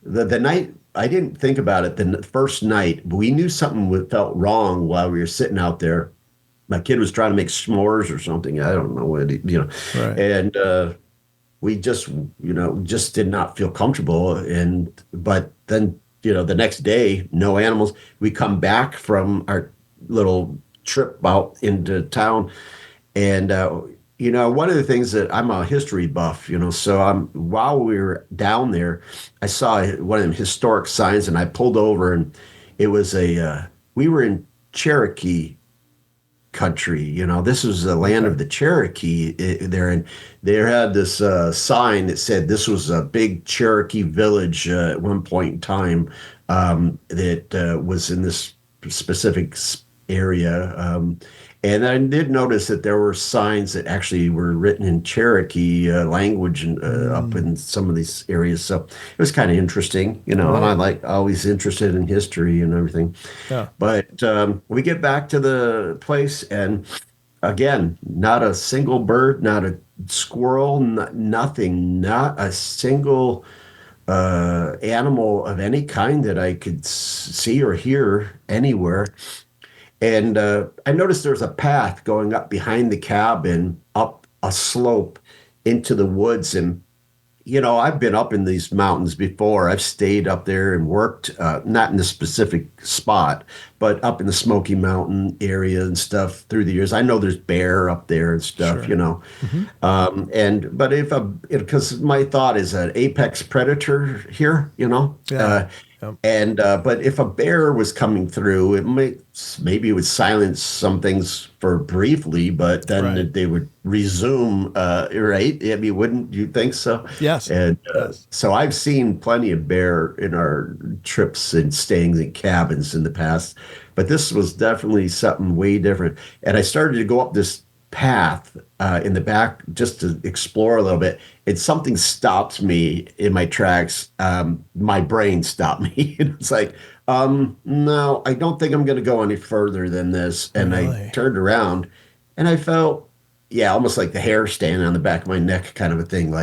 Speaker 2: the night, I didn't think about it the first night, but we knew something felt wrong while we were sitting out there. My kid was trying to make s'mores or something. I don't know
Speaker 1: Right.
Speaker 2: and we just did not feel comfortable. But then, the next day, no animals. We come back from our little trip out into town, and one of the things that I'm a history buff, so while we were down there, I saw one of them historic signs, and I pulled over, and it was we were in Cherokee country. This was the land
Speaker 1: Okay.
Speaker 2: of the Cherokee there, and they had this sign that said this was a big Cherokee village at one point in time that was in this specific area. And I did notice that there were signs that actually were written in Cherokee language and up
Speaker 1: Mm,
Speaker 2: in some of these areas. So it was kind of interesting, and I
Speaker 1: right.
Speaker 2: like always interested in history and everything.
Speaker 1: Yeah.
Speaker 2: But we get back to the place, and again, not a single bird, not a squirrel, nothing, not a single animal of any kind that I could see or hear anywhere. And I noticed there's a path going up behind the cabin, up a slope into the woods. And I've been up in these mountains before. I've stayed up there and worked, not in the specific spot, but up in the Smoky Mountain area and stuff through the years. I know there's bear up there and stuff,
Speaker 1: Sure. Hmm.
Speaker 2: but if because my thought is an apex predator here,
Speaker 1: Yeah. Yep.
Speaker 2: but if a bear was coming through, maybe it would silence some things for briefly, but
Speaker 1: Right.
Speaker 2: then they would resume, right? I mean, wouldn't you think so?
Speaker 1: Yes.
Speaker 2: And
Speaker 1: Yes.
Speaker 2: so I've seen plenty of bear in our trips and staying in cabins in the past, but this was definitely something way different. And I started to go up this path in the back just to explore a little bit. And something stopped me in my tracks. My brain stopped me. It's like, no, I don't think I'm going to go any further than this. And I
Speaker 1: Really.
Speaker 2: turned around and I felt, yeah, almost like the hair standing on the back of my neck kind of a thing.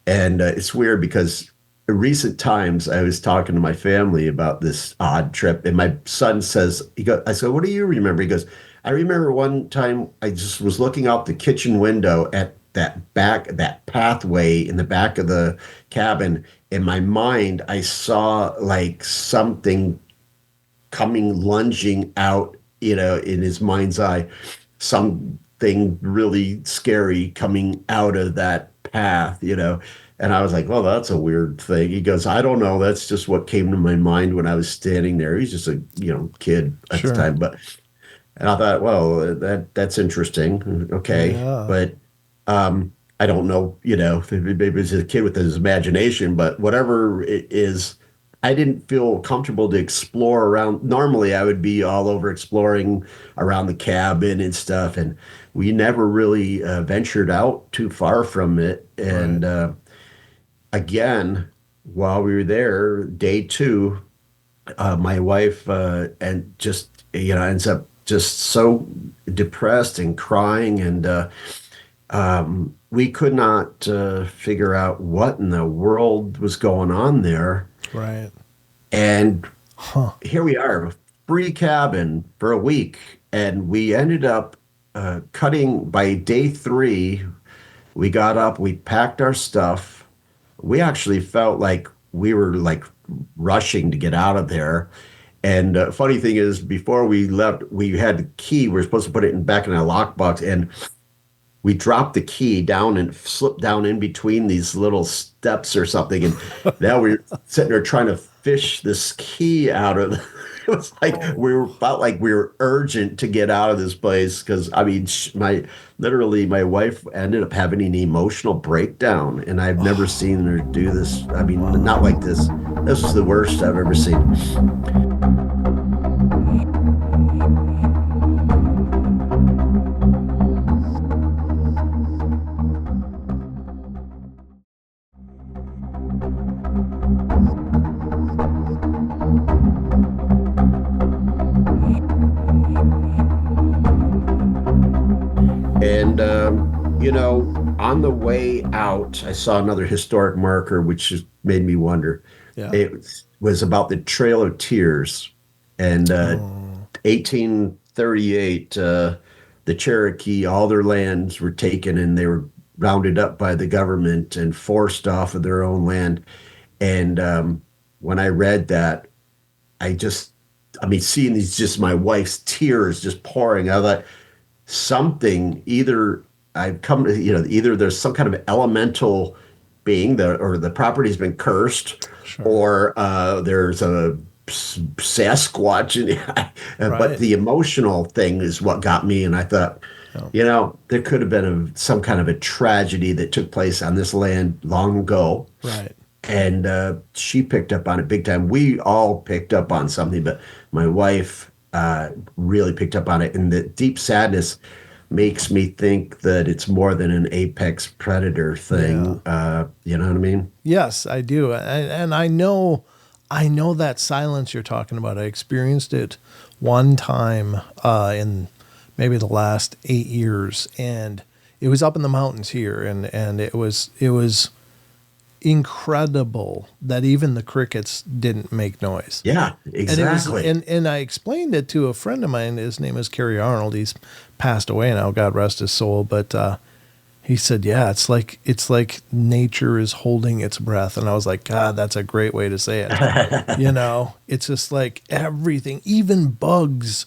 Speaker 2: And it's weird because in recent times I was talking to my family about this odd trip, and my son says, I said, "What do you remember?" He goes, "I remember one time I just was looking out the kitchen window at that pathway in the back of the cabin. In my mind, I saw like something coming lunging out, in his mind's eye, something really scary coming out of that path. And I was like, well, that's a weird thing. He goes, I don't know. That's just what came to my mind when I was standing there. He's just a, kid at the
Speaker 1: Sure.
Speaker 2: time. And I thought, well, that's interesting. Okay.
Speaker 1: Yeah.
Speaker 2: But I don't know, maybe it's a kid with his imagination, but whatever it is, I didn't feel comfortable to explore around. Normally, I would be all over exploring around the cabin and stuff. And we never really ventured out too far from it.
Speaker 1: Right.
Speaker 2: And again, while we were there, day two, my wife and just ends up just so depressed and crying, and we could not figure out what in the world was going on there.
Speaker 1: Right.
Speaker 2: And
Speaker 1: Huh.
Speaker 2: here we are, free cabin for a week, and we ended up cutting by day three. We got up, we packed our stuff. We actually felt like we were like rushing to get out of there. And funny thing is, before we left, we had the key. We were supposed to put it back in a lockbox, and we dropped the key down and slipped down in between these little steps or something. And now we're sitting there trying to fish this key out of. It was like felt like we were urgent to get out of this place, because I mean, my wife ended up having an emotional breakdown, and I've never seen her do this. I mean,
Speaker 1: Wow.
Speaker 2: not like this. This was the worst I've ever seen. And, on the way out, I saw another historic marker, which just made me wonder.
Speaker 1: Yeah.
Speaker 2: It was about the Trail of Tears. And
Speaker 1: Oh.
Speaker 2: 1838, the Cherokee, all their lands were taken, and they were rounded up by the government and forced off of their own land. And when I read that, I mean, seeing these, just my wife's tears just pouring, I thought, something either I've come to, either there's some kind of elemental being or the property's been cursed,
Speaker 1: Sure.
Speaker 2: or there's a Sasquatch. But
Speaker 1: Right.
Speaker 2: the emotional thing is what got me. And I thought,
Speaker 1: Yeah.
Speaker 2: there could have been some kind of a tragedy that took place on this land long ago.
Speaker 1: Right.
Speaker 2: And she picked up on it big time. We all picked up on something, but my wife really picked up on it. And the deep sadness makes me think that it's more than an apex predator thing. You know what I mean?
Speaker 1: Yes, I do. And I know that silence you're talking about. I experienced it one time in maybe the last 8 years, and it was up in the mountains here, and incredible that even the crickets didn't make noise.
Speaker 2: Yeah, exactly.
Speaker 1: And I explained it to a friend of mine. His name is Kerry Arnold. He's passed away now, God rest his soul. But he said, yeah, it's like nature is holding its breath. And I was like, God, that's a great way to say it. You know, it's just like everything, even bugs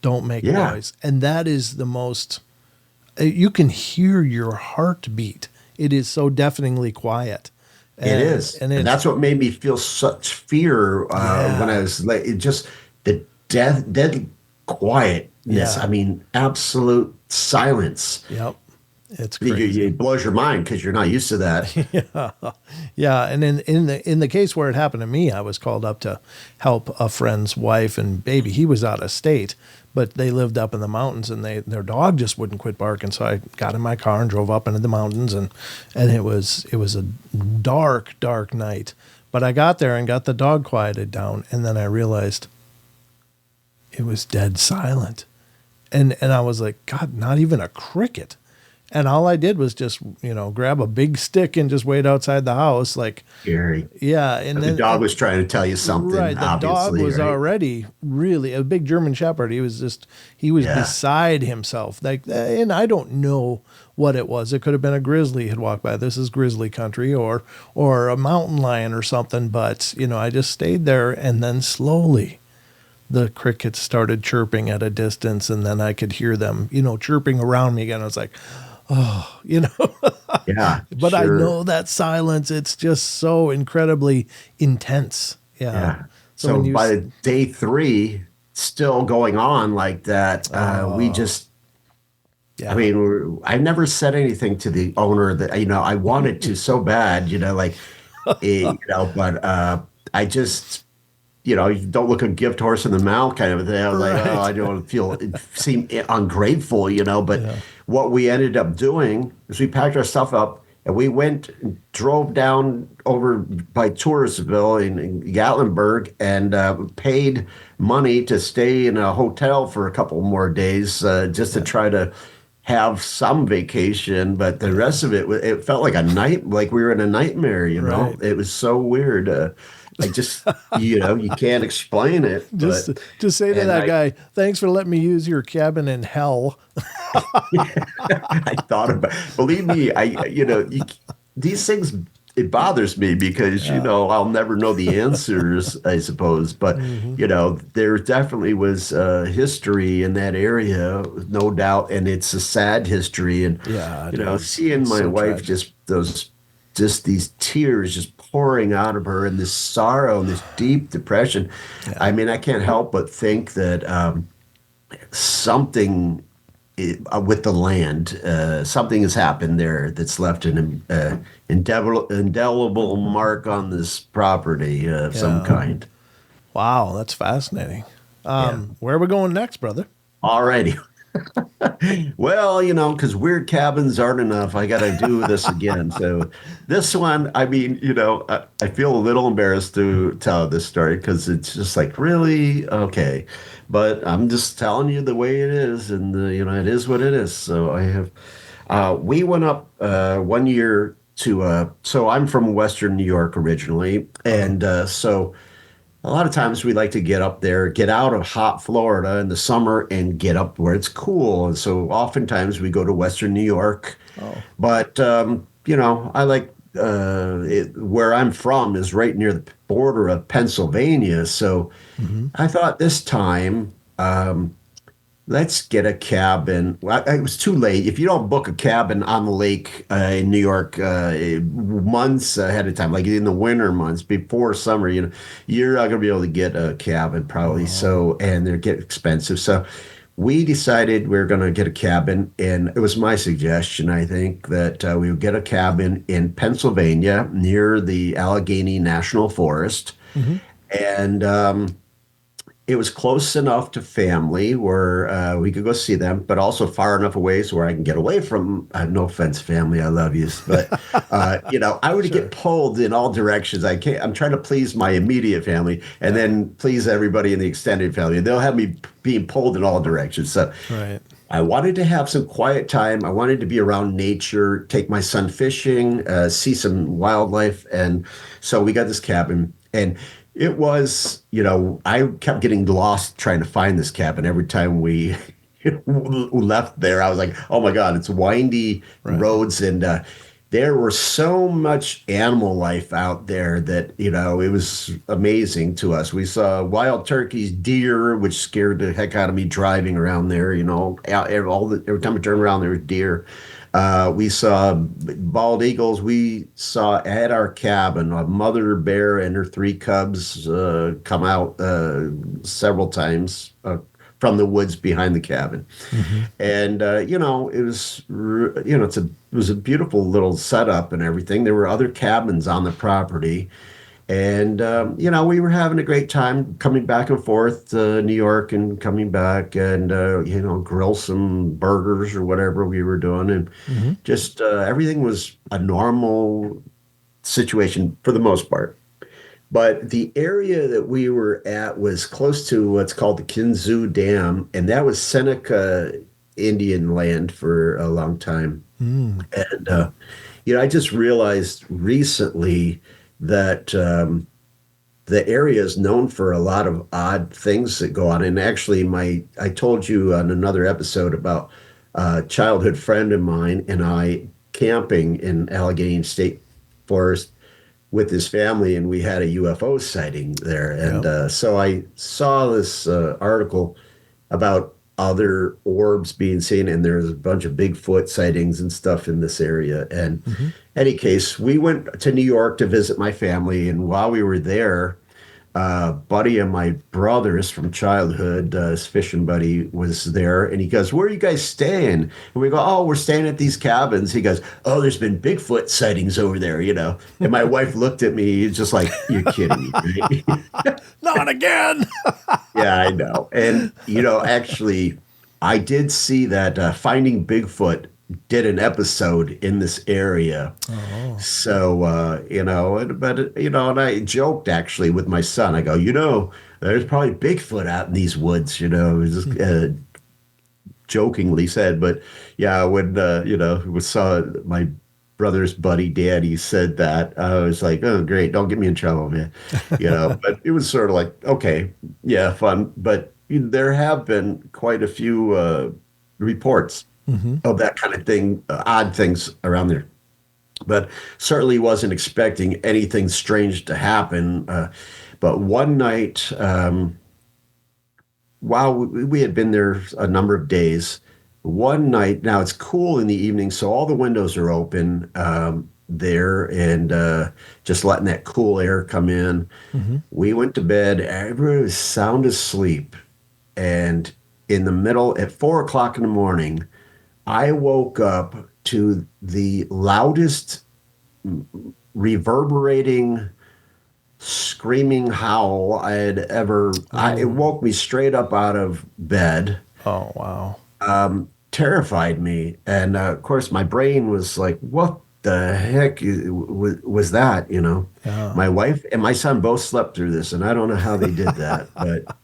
Speaker 1: don't make noise. And that is the most, you can hear your heartbeat. It is so deafeningly quiet.
Speaker 2: It is. And that's what made me feel such fear when I was like, it just the dead quietness.
Speaker 1: Yeah.
Speaker 2: I mean, absolute silence.
Speaker 1: Yep. It's crazy.
Speaker 2: It blows your mind because you're not used to that.
Speaker 1: Yeah. And in the case where it happened to me, I was called up to help a friend's wife and baby. He was out of state, but they lived up in the mountains, and their dog just wouldn't quit barking. So I got in my car and drove up into the mountains, and it was a dark, dark night. But I got there and got the dog quieted down, and then I realized it was dead silent. And I was like, God, not even a cricket. And all I did was just, grab a big stick and just wait outside the house. Like,
Speaker 2: Eerie.
Speaker 1: Yeah. And
Speaker 2: the dog was trying to tell you something.
Speaker 1: Right. The dog was already really a big German Shepherd. He was beside himself. Like, and I don't know what it was. It could have been a grizzly had walked by. This is grizzly country, or a mountain lion or something. But, I just stayed there, and then slowly the crickets started chirping at a distance, and then I could hear them, chirping around me again. I was like, oh,
Speaker 2: Yeah.
Speaker 1: But sure. I know that silence, it's just so incredibly intense. Yeah.
Speaker 2: So by day 3, still going on like that, we just, I mean, I never said anything to the owner that, I wanted to so bad, but I just, you don't look a gift horse in the mouth kind of a thing. I was like, oh, I don't seem ungrateful, but what we ended up doing is we packed our stuff up and we went and drove down over by Touristville in Gatlinburg and paid money to stay in a hotel for a couple more days just to try to have some vacation. But the rest of it felt like like we were in a nightmare,
Speaker 1: Right.
Speaker 2: It was so weird. I just, you can't explain it.
Speaker 1: Just say to that guy, thanks for letting me use your cabin in hell.
Speaker 2: I thought about, believe me, these things, it bothers me because, I'll never know the answers, I suppose. But, there definitely was history in that area, no doubt. And it's a sad history. And, seeing my wife tragic. just these tears just pouring out of her and this sorrow and this deep depression. Yeah. I mean, I can't help but think that something with the land, something has happened there that's left an indelible mark on this property of some kind.
Speaker 1: Wow, that's fascinating. Where are we going next, brother?
Speaker 2: Alrighty. Well, because weird cabins aren't enough. I got to do this again. So this one, I mean, I feel a little embarrassed to tell this story because it's just like, really? Okay. But I'm just telling you the way it is. And, it is what it is. So we went up 1 year so I'm from Western New York originally. And so a lot of times we like to get up there, get out of hot Florida in the summer and get up where it's cool. And so oftentimes we go to Western New York. Oh. But, I like where I'm from is right near the border of Pennsylvania. So I thought this time, let's get a cabin. Well, it was too late. If you don't book a cabin on the lake in New York months ahead of time, like in the winter months before summer, you're not going to be able to get a cabin probably. So, and they get expensive. So we decided we are going to get a cabin, and it was my suggestion, I think, that we would get a cabin in Pennsylvania near the Allegheny National Forest. And it was close enough to family where we could go see them, but also far enough away so where I can get away from, no offense, family, I love you. But, I would get pulled in all directions. I'm trying to please my immediate family and then please everybody in the extended family. They'll have me being pulled in all directions. So I wanted to have some quiet time. I wanted to be around nature, take my son fishing, see some wildlife. And so we got this cabin. And it was, I kept getting lost trying to find this cabin every time we left there. I was like, oh my God, it's windy
Speaker 1: Right.
Speaker 2: roads. And there were so much animal life out there that, it was amazing to us. We saw wild turkeys, deer, which scared the heck out of me driving around there, every time I turned around, there was deer. We saw bald eagles. We saw at our cabin a mother bear and her three cubs come out several times from the woods behind the cabin.
Speaker 1: Mm-hmm.
Speaker 2: And it was a beautiful little setup and everything. There were other cabins on the property, and we were having a great time coming back and forth to New York and coming back and grill some burgers or whatever we were doing, and
Speaker 1: Mm-hmm.
Speaker 2: just everything was a normal situation for the most part. But the area that we were at was close to what's called the Kinzua Dam, and that was Seneca Indian land for a long time.
Speaker 1: Mm.
Speaker 2: And I just realized recently that the area is known for a lot of odd things that go on. And actually, I told you on another episode about a childhood friend of mine and I camping in Allegheny State Forest with his family, and we had a UFO sighting there. And
Speaker 1: Yep.
Speaker 2: so I saw this article about other orbs being seen, and there's a bunch of Bigfoot sightings and stuff in this area. And
Speaker 1: Mm-hmm.
Speaker 2: any case, we went to New York to visit my family, and while we were there, buddy of my brother's from childhood, his fishing buddy was there, and he goes, "Where are you guys staying?" And we go, "Oh, we're staying at these cabins." He goes, "Oh, there's been Bigfoot sightings over there, you know." And my wife looked at me, just like, "You're kidding me, right?"
Speaker 1: Not again.
Speaker 2: Yeah, I know. And actually, I did see that Finding Bigfoot did an episode in this area.
Speaker 1: Oh.
Speaker 2: So, and I joked actually with my son. I go, there's probably Bigfoot out in these woods, just jokingly said. But yeah, when, we saw my brother's buddy Danny said that, I was like, oh, great. Don't get me in trouble, man. But it was sort of like, okay, yeah, fun. But there have been quite a few reports
Speaker 1: Mm-hmm.
Speaker 2: of that kind of thing, odd things around there. But certainly wasn't expecting anything strange to happen. But one night, while we had been there a number of days, one night, now it's cool in the evening, so all the windows are open there and just letting that cool air come in.
Speaker 1: Mm-hmm.
Speaker 2: We went to bed, everybody was sound asleep. And in the middle, at 4 o'clock in the morning, I woke up to the loudest reverberating screaming howl I had ever. It woke me straight up out of bed.
Speaker 1: Oh, wow.
Speaker 2: Terrified me, and of course my brain was like, "What the heck was that?"
Speaker 1: Yeah.
Speaker 2: My wife and my son both slept through this, and I don't know how they did that, but.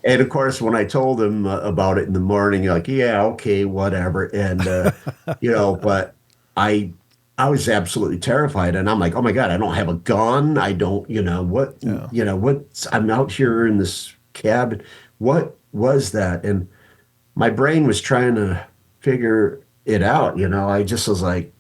Speaker 2: And of course, when I told him about it in the morning, like, yeah, okay, whatever. And, but I was absolutely terrified. And I'm like, oh my God, I don't have a gun. I don't, what,
Speaker 1: Yeah.
Speaker 2: I'm out here in this cabin. What was that? And my brain was trying to figure it out. I just was like,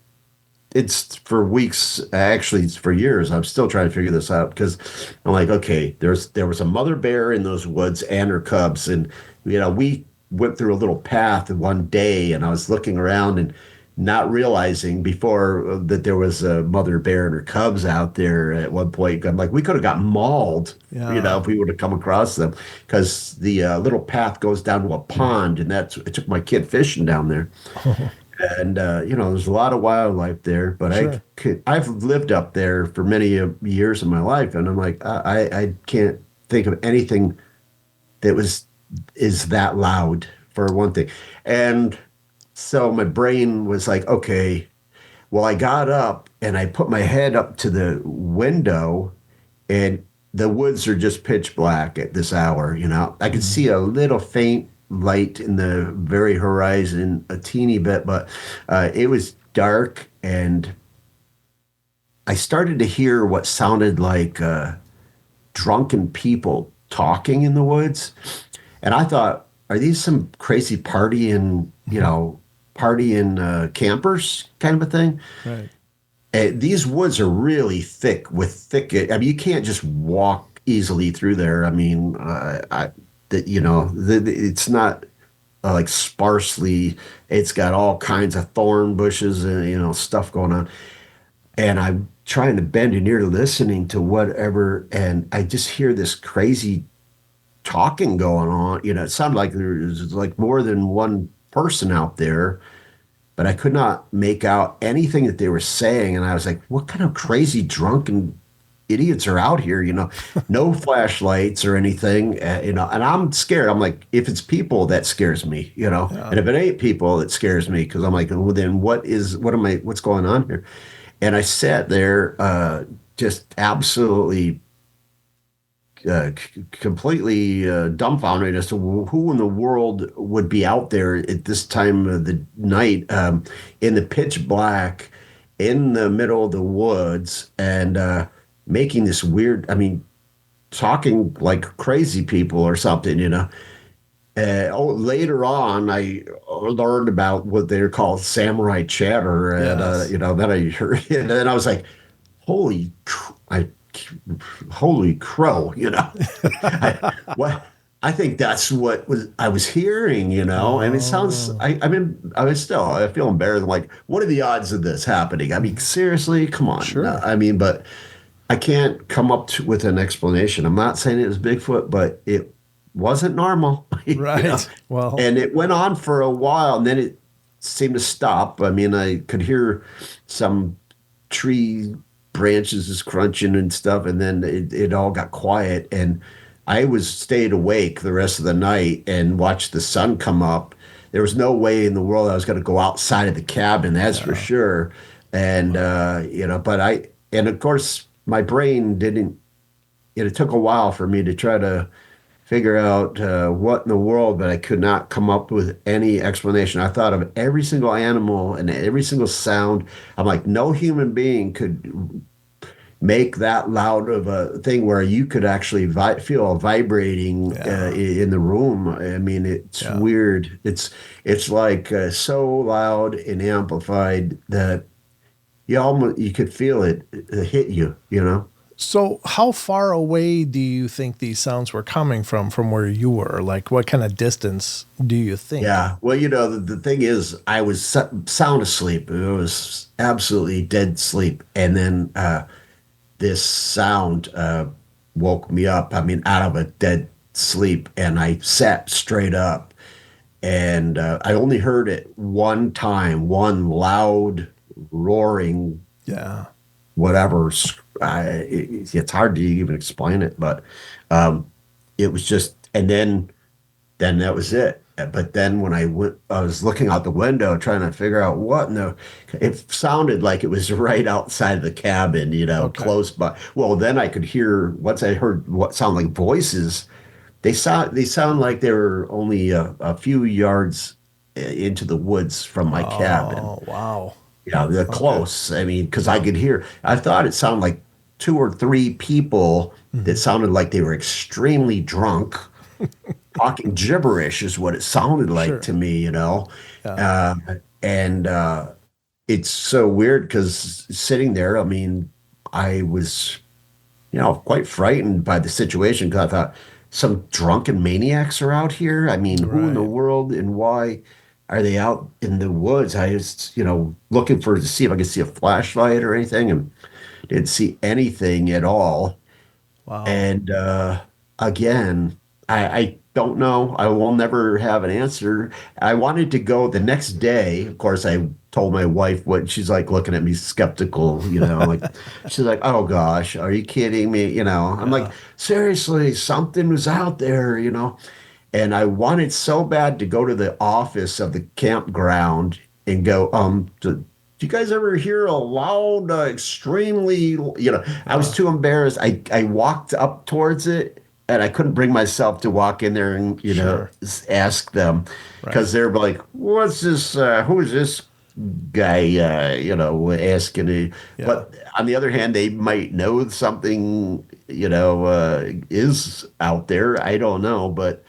Speaker 2: it's for weeks, actually it's for years. I'm still trying to figure this out because I'm like, okay, there was a mother bear in those woods and her cubs. And, we went through a little path one day and I was looking around and not realizing before that there was a mother bear and her cubs out there at one point. I'm like, we could have got mauled,
Speaker 1: Yeah.
Speaker 2: if we would have come across them because the little path goes down to a pond and it took my kid fishing down there. And there's a lot of wildlife there, but
Speaker 1: Sure.
Speaker 2: I've lived up there for many years of my life, and I'm like, I can't think of anything that is that loud for one thing. And so my brain was like, okay, well, I got up and I put my head up to the window, and the woods are just pitch black at this hour. I could see a little faint light in the very horizon a teeny bit, but it was dark, and I started to hear what sounded like drunken people talking in the woods. And I thought, are these some crazy partying, partying campers kind of a thing?
Speaker 1: Right.
Speaker 2: These woods are really thick with thicket. I mean, you can't just walk easily through there. I mean, it's not like sparsely. It's got all kinds of thorn bushes and stuff going on. And I'm trying to bend an ear listening to whatever, and I just hear this crazy talking going on. It sounded like there was like more than one person out there, but I could not make out anything that they were saying. And I was like, what kind of crazy drunken idiots are out here? No flashlights or anything. And I'm scared. I'm like, if it's people, that scares me.
Speaker 1: Yeah.
Speaker 2: And if it ain't people, it scares me, because I'm like, well, then what's going on here? And I sat there, just absolutely completely dumbfounded as to who in the world would be out there at this time of the night, in the pitch black, in the middle of the woods, and making this weird, I mean, talking like crazy people or something. Later on, I learned about what they're called samurai chatter, and
Speaker 1: Yes.
Speaker 2: then I heard, and then I was like, "Holy, holy crow!" What I think that's what I was hearing, and it sounds.
Speaker 1: Oh,
Speaker 2: I feel embarrassed. I'm like, what are the odds of this happening? I mean, seriously, come on. No,
Speaker 1: sure.
Speaker 2: I mean, but I can't come up with an explanation. I'm not saying it was Bigfoot, but it wasn't normal,
Speaker 1: Right. Well,
Speaker 2: And it went on for a while, and then it seemed to stop. I mean, I could hear some tree branches is crunching and stuff, and then it all got quiet. And I stayed awake the rest of the night and watched the sun come up. There was no way in the world I was going to go outside of the cabin, that's for
Speaker 1: yeah.
Speaker 2: sure. And and of course, my brain didn't. It took a while for me to try to figure out what in the world, but I could not come up with any explanation. I thought of every single animal and every single sound. I'm like, no human being could make that loud of a thing where you could actually feel a vibrating
Speaker 1: Yeah.
Speaker 2: in the room. I mean, it's
Speaker 1: Yeah.
Speaker 2: weird. It's like so loud and amplified that you could feel it hit you.
Speaker 1: So, how far away do you think these sounds were coming from where you were? Like, what kind of distance do you think?
Speaker 2: Yeah. Well, the thing is, I was sound asleep. It was absolutely dead sleep. And then this sound woke me up. I mean, out of a dead sleep. And I sat straight up. And I only heard it one time, one loud, roaring,
Speaker 1: Yeah.
Speaker 2: whatever. It's hard to even explain it, but um, it was just, and then that was it. But then when I was looking out the window trying to figure out it sounded like it was right outside of the cabin,
Speaker 1: Okay.
Speaker 2: close by. Well, then I could hear, once I heard what sound like voices, they sound like they were only a few yards into the woods from my cabin.
Speaker 1: Oh, wow.
Speaker 2: Yeah, they're
Speaker 1: Okay.
Speaker 2: close. I mean, because I
Speaker 1: Yeah.
Speaker 2: could hear, I thought it sounded like two or three people that
Speaker 1: Hmm.
Speaker 2: sounded like they were extremely drunk, talking gibberish is what it sounded like
Speaker 1: Sure.
Speaker 2: to me.
Speaker 1: Yeah.
Speaker 2: Uh, and it's so weird because sitting there, I mean, I was, quite frightened by the situation, because I thought, some drunken maniacs are out here. I mean, who in the
Speaker 1: Right.
Speaker 2: world and why are they out in the woods? I was, looking to see if I could see a flashlight or anything, and didn't see anything at all.
Speaker 1: Wow.
Speaker 2: And again, I don't know. I will never have an answer. I wanted to go the next day. Of course, I told my wife what she's like, looking at me skeptical, like she's like, "Oh gosh, are you kidding me?" I'm like,
Speaker 1: Yeah.
Speaker 2: seriously, something was out there. And I wanted so bad to go to the office of the campground and go, do you guys ever hear a loud, extremely, I was
Speaker 1: Uh,
Speaker 2: too embarrassed. I walked up towards it, and I couldn't bring myself to walk in there and,
Speaker 1: Sure.
Speaker 2: ask them
Speaker 1: Right.
Speaker 2: because they're like, what's this? Who is this guy, asking it?
Speaker 1: Yeah.
Speaker 2: But on the other hand, they might know something, is out there. I don't know, but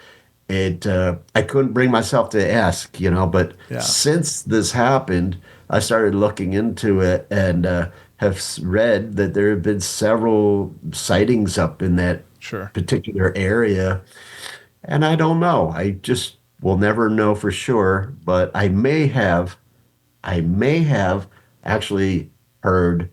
Speaker 2: I couldn't bring myself to ask, but
Speaker 1: Yeah.
Speaker 2: since this happened, I started looking into it and have read that there have been several sightings up in that
Speaker 1: Sure.
Speaker 2: particular area. And I don't know. I just will never know for sure, but I may have actually heard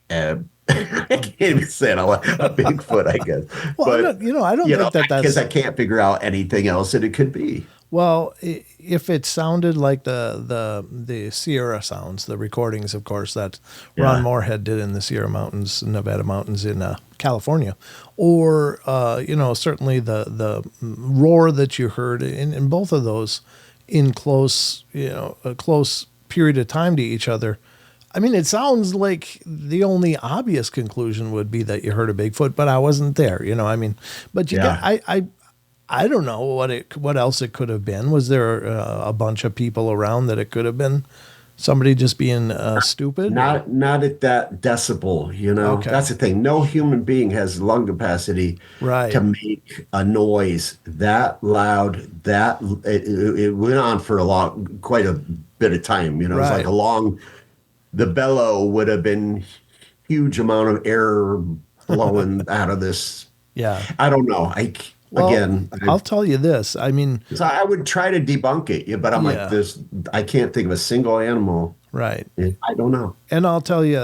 Speaker 2: uh, I can't even say it, a Bigfoot, I guess.
Speaker 1: Well,
Speaker 2: But
Speaker 1: I don't think that
Speaker 2: because
Speaker 1: that's
Speaker 2: I can't figure out anything else that it could be.
Speaker 1: well. If it sounded like the Sierra sounds, the recordings, of course, that Ron
Speaker 2: Yeah.
Speaker 1: Moorhead did in the Sierra Mountains, Nevada mountains in California, or certainly the roar that you heard in both of those in close a close period of time to each other. I mean, it sounds like the only obvious conclusion would be that you heard a Bigfoot, but I wasn't there. I mean, but you got
Speaker 2: Yeah.
Speaker 1: I don't know what else it could have been. Was there a bunch of people around that it could have been somebody just being stupid? Or
Speaker 2: Not at that decibel,
Speaker 1: okay,
Speaker 2: That's the thing. No human being has lung capacity to
Speaker 1: right,
Speaker 2: make a noise that loud. It went on for quite a bit of time. It was like
Speaker 1: right,
Speaker 2: the bellow would have been huge amount of air blowing out of this.
Speaker 1: yeah.
Speaker 2: I don't know.
Speaker 1: Well,
Speaker 2: Again,
Speaker 1: I'll tell you this. I mean,
Speaker 2: so I would try to debunk it, yeah, but I'm like
Speaker 1: yeah,
Speaker 2: this. I can't think of a single animal.
Speaker 1: right.
Speaker 2: I don't know.
Speaker 1: And I'll tell you,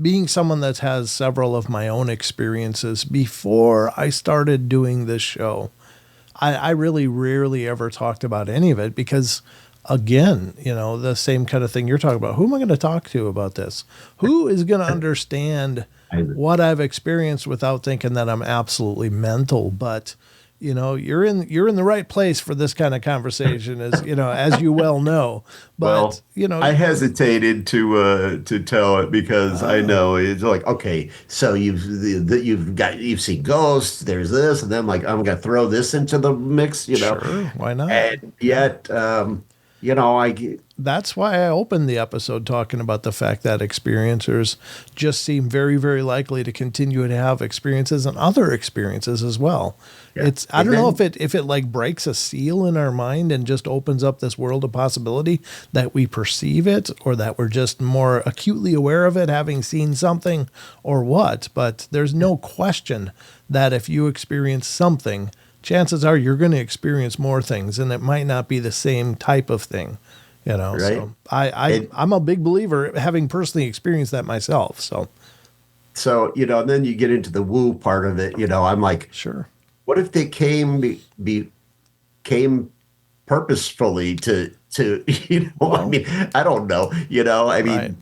Speaker 1: being someone that has several of my own experiences before I started doing this show, I really rarely ever talked about any of it because, again, the same kind of thing you're talking about. Who am I going to talk to about this? Who is going to understand
Speaker 2: I,
Speaker 1: what I've experienced without thinking that I'm absolutely mental? But you're in the right place for this kind of conversation, as you well know. But
Speaker 2: well, I hesitated to tell it because I know it's like, okay, so you've seen ghosts, there's this, and then like I'm gonna throw this into the mix.
Speaker 1: sure, why not?
Speaker 2: And
Speaker 1: Yeah.
Speaker 2: yet, I
Speaker 1: That's why I opened the episode talking about the fact that experiencers just seem very, very likely to continue to have experiences and other experiences as well.
Speaker 2: yeah,
Speaker 1: I
Speaker 2: and
Speaker 1: don't know
Speaker 2: then
Speaker 1: if it like breaks a seal in our mind and just opens up this world of possibility that we perceive it or that we're just more acutely aware of it, having seen something or what. But there's no question that if you experience something, chances are you're going to experience more things and it might not be the same type of thing.
Speaker 2: right.
Speaker 1: So I'm a big believer, having personally experienced that myself. So
Speaker 2: And then you get into the woo part of it. I'm like,
Speaker 1: sure.
Speaker 2: what if they came purposefully to I
Speaker 1: Well,
Speaker 2: mean, I don't know. I
Speaker 1: right.
Speaker 2: mean,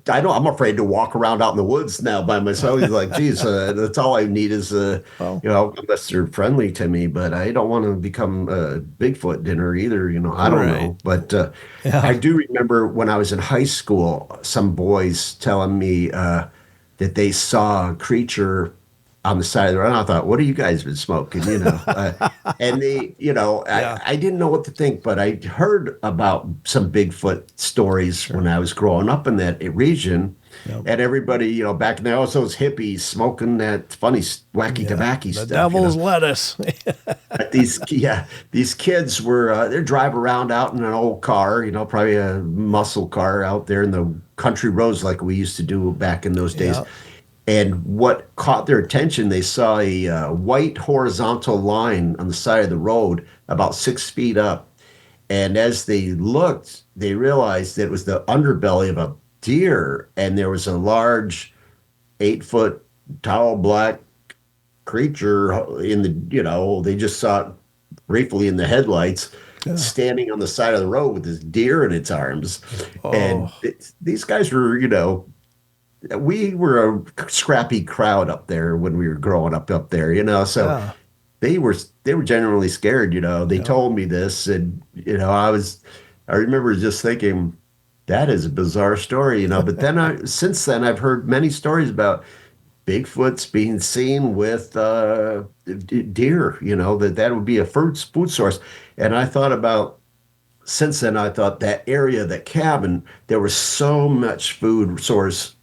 Speaker 2: I know I'm afraid to walk around out in the woods now by myself. He's like, geez, that's all I need is
Speaker 1: Well,
Speaker 2: unless they're friendly to me, but I don't want to become a Bigfoot dinner either. I don't
Speaker 1: right.
Speaker 2: know, but I
Speaker 1: Yeah.
Speaker 2: do remember when I was in high school, some boys telling me that they saw a creature on the side of the road. And I thought, what have you guys been smoking? And they,
Speaker 1: Yeah.
Speaker 2: I didn't know what to think, but I heard about some Bigfoot stories when
Speaker 1: Sure.
Speaker 2: I was growing up in that region.
Speaker 1: Yep.
Speaker 2: And everybody, back then, was those hippies smoking that funny, wacky
Speaker 1: Yeah.
Speaker 2: tobacco
Speaker 1: The
Speaker 2: stuff,
Speaker 1: devil's lettuce.
Speaker 2: But these kids were, they're driving around out in an old car, probably a muscle car out there in the country roads like we used to do back in those days.
Speaker 1: Yeah.
Speaker 2: And what caught their attention, they saw a white horizontal line on the side of the road about 6 feet up. And as they looked, they realized that it was the underbelly of a deer, and there was a large 8 foot tall black creature in they just saw it briefly in the headlights
Speaker 1: Yeah.
Speaker 2: standing on the side of the road with this deer in its arms. And
Speaker 1: Oh,
Speaker 2: these guys were, we were a scrappy crowd up there when we were growing up there, so
Speaker 1: yeah.
Speaker 2: they were genuinely scared. They
Speaker 1: Yeah.
Speaker 2: told me this, and I remember just thinking that is a bizarre story. But then since then I've heard many stories about Bigfoot's being seen with deer, that would be a food source. And I thought about, since then, I thought that area, that cabin, there was so much food source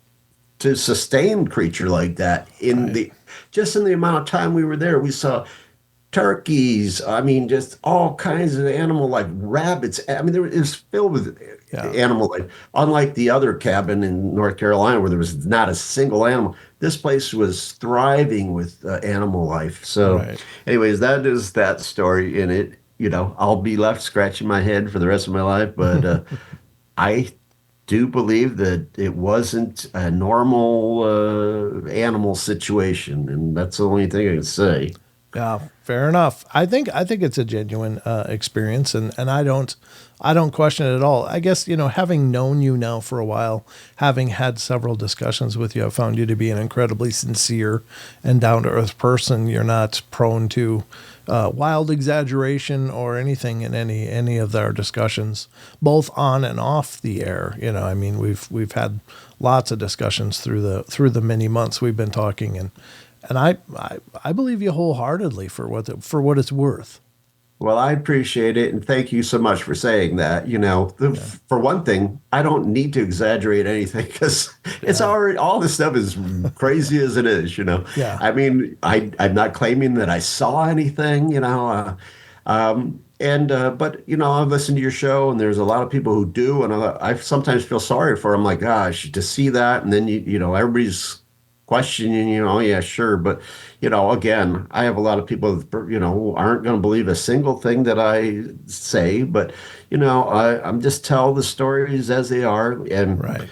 Speaker 2: to sustain creature like that
Speaker 1: Right.
Speaker 2: just in the amount of time we were there. We saw turkeys. I mean, just all kinds of animal, like rabbits. I mean, it was filled with
Speaker 1: Yeah.
Speaker 2: animal life. Unlike the other cabin in North Carolina, where there was not a single animal, this place was thriving with animal life. So,
Speaker 1: Right.
Speaker 2: anyways, that is that story in it. I'll be left scratching my head for the rest of my life, but I do believe that it wasn't a normal animal situation, and that's the only thing I can say.
Speaker 1: Yeah, fair enough. I think it's a genuine experience, and I don't question it at all. I guess having known you now for a while, having had several discussions with you, I've found you to be an incredibly sincere and down to earth person. You're not prone to wild exaggeration or anything in any of our discussions, both on and off the air. I mean, we've had lots of discussions through the many months we've been talking, and I believe you wholeheartedly for what it's worth.
Speaker 2: Well, I appreciate it, and thank you so much for saying that. For one thing, I don't need to exaggerate anything because it's
Speaker 1: Yeah.
Speaker 2: already all this stuff is crazy as it is.
Speaker 1: Yeah.
Speaker 2: I mean, I'm not claiming that I saw anything. But I've listened to your show, and there's a lot of people who do, and I sometimes feel sorry for them. Like, gosh, to see that, and then everybody's questioning, oh yeah, sure, but again, I have a lot of people that, who aren't going to believe a single thing that I say, but I'm just tell the stories as they are, and
Speaker 1: Right.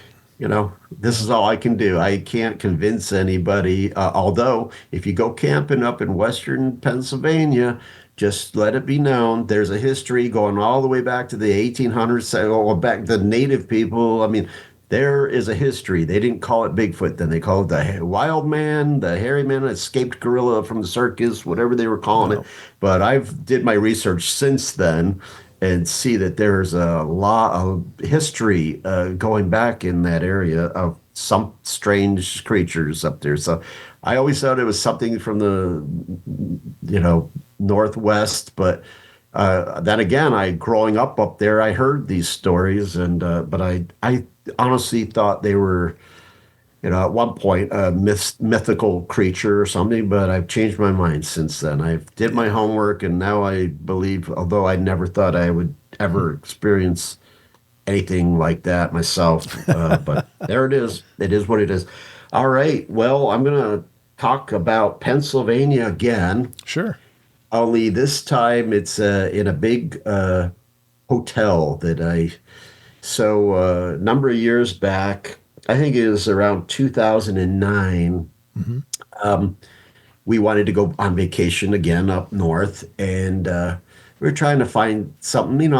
Speaker 2: this is all I can do. I can't convince anybody. Although, if you go camping up in Western Pennsylvania, just let it be known there's a history going all the way back to the 1800s, so back the native people. I mean, there is a history. They didn't call it Bigfoot then. They called it the wild man, the hairy man, escaped gorilla from the circus, whatever they were calling it.
Speaker 1: No.
Speaker 2: But I've did my research since then and see that there's a lot of history going back in that area of some strange creatures up there. So I always thought it was something from the, Northwest, but then again, growing up there, I heard these stories, and but I honestly thought they were, at one point a mythical creature or something. But I've changed my mind since then. I did my
Speaker 1: Yeah.
Speaker 2: homework, and now I believe, although I never thought I would ever experience anything like that myself. But there it is. It is what it is. All right. Well, I'm gonna talk about Pennsylvania again.
Speaker 1: Sure.
Speaker 2: Only this time it's in a big hotel that a number of years back, I think it was around 2009,
Speaker 1: Hmm.
Speaker 2: we wanted to go on vacation again up north, and we were trying to find something.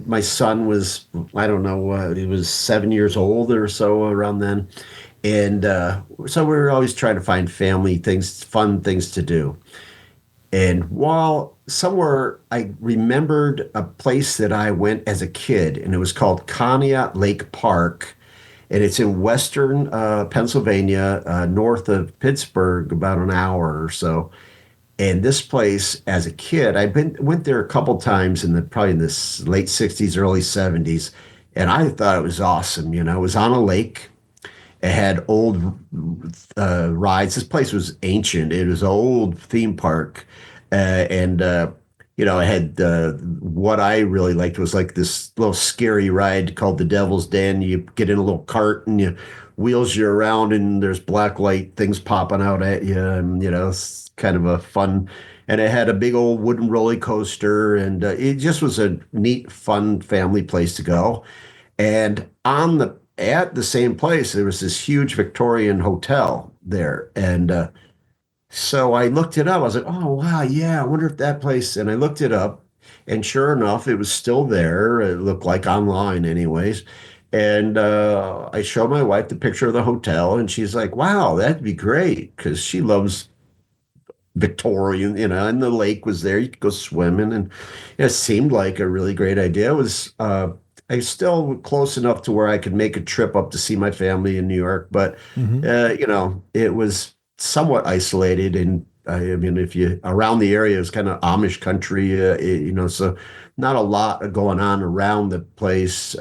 Speaker 2: My son was, I don't know, he was 7 years old or so around then. And so we were always trying to find family things, fun things to do. And while somewhere I remembered a place that I went as a kid, and it was called Conneaut Lake Park, and it's in western Pennsylvania, north of Pittsburgh, about an hour or so. And this place, as a kid, went there a couple times probably in this late '60s, early '70s, and I thought it was awesome. It was on a lake. It had old rides. This place was ancient. It was an old theme park, and it had what I really liked was like this little scary ride called the Devil's Den. You get in a little cart and you wheels you around, and there's black light things popping out at you, and it's kind of a fun. And it had a big old wooden roller coaster, and it just was a neat, fun family place to go. And at the same place, there was this huge Victorian hotel there. And so I looked it up. I was like, oh, wow, yeah, I wonder if that place. And I looked it up, and sure enough, it was still there. It looked like online, anyways. And I showed my wife the picture of the hotel, and she's like, wow, that'd be great, because she loves Victorian, and the lake was there. You could go swimming, and it seemed like a really great idea. It was, I still close enough to where I could make a trip up to see my family in New York, but
Speaker 1: Hmm.
Speaker 2: it was. somewhat isolated. And I mean, if you around the area is kind of Amish country, so not a lot going on around the place.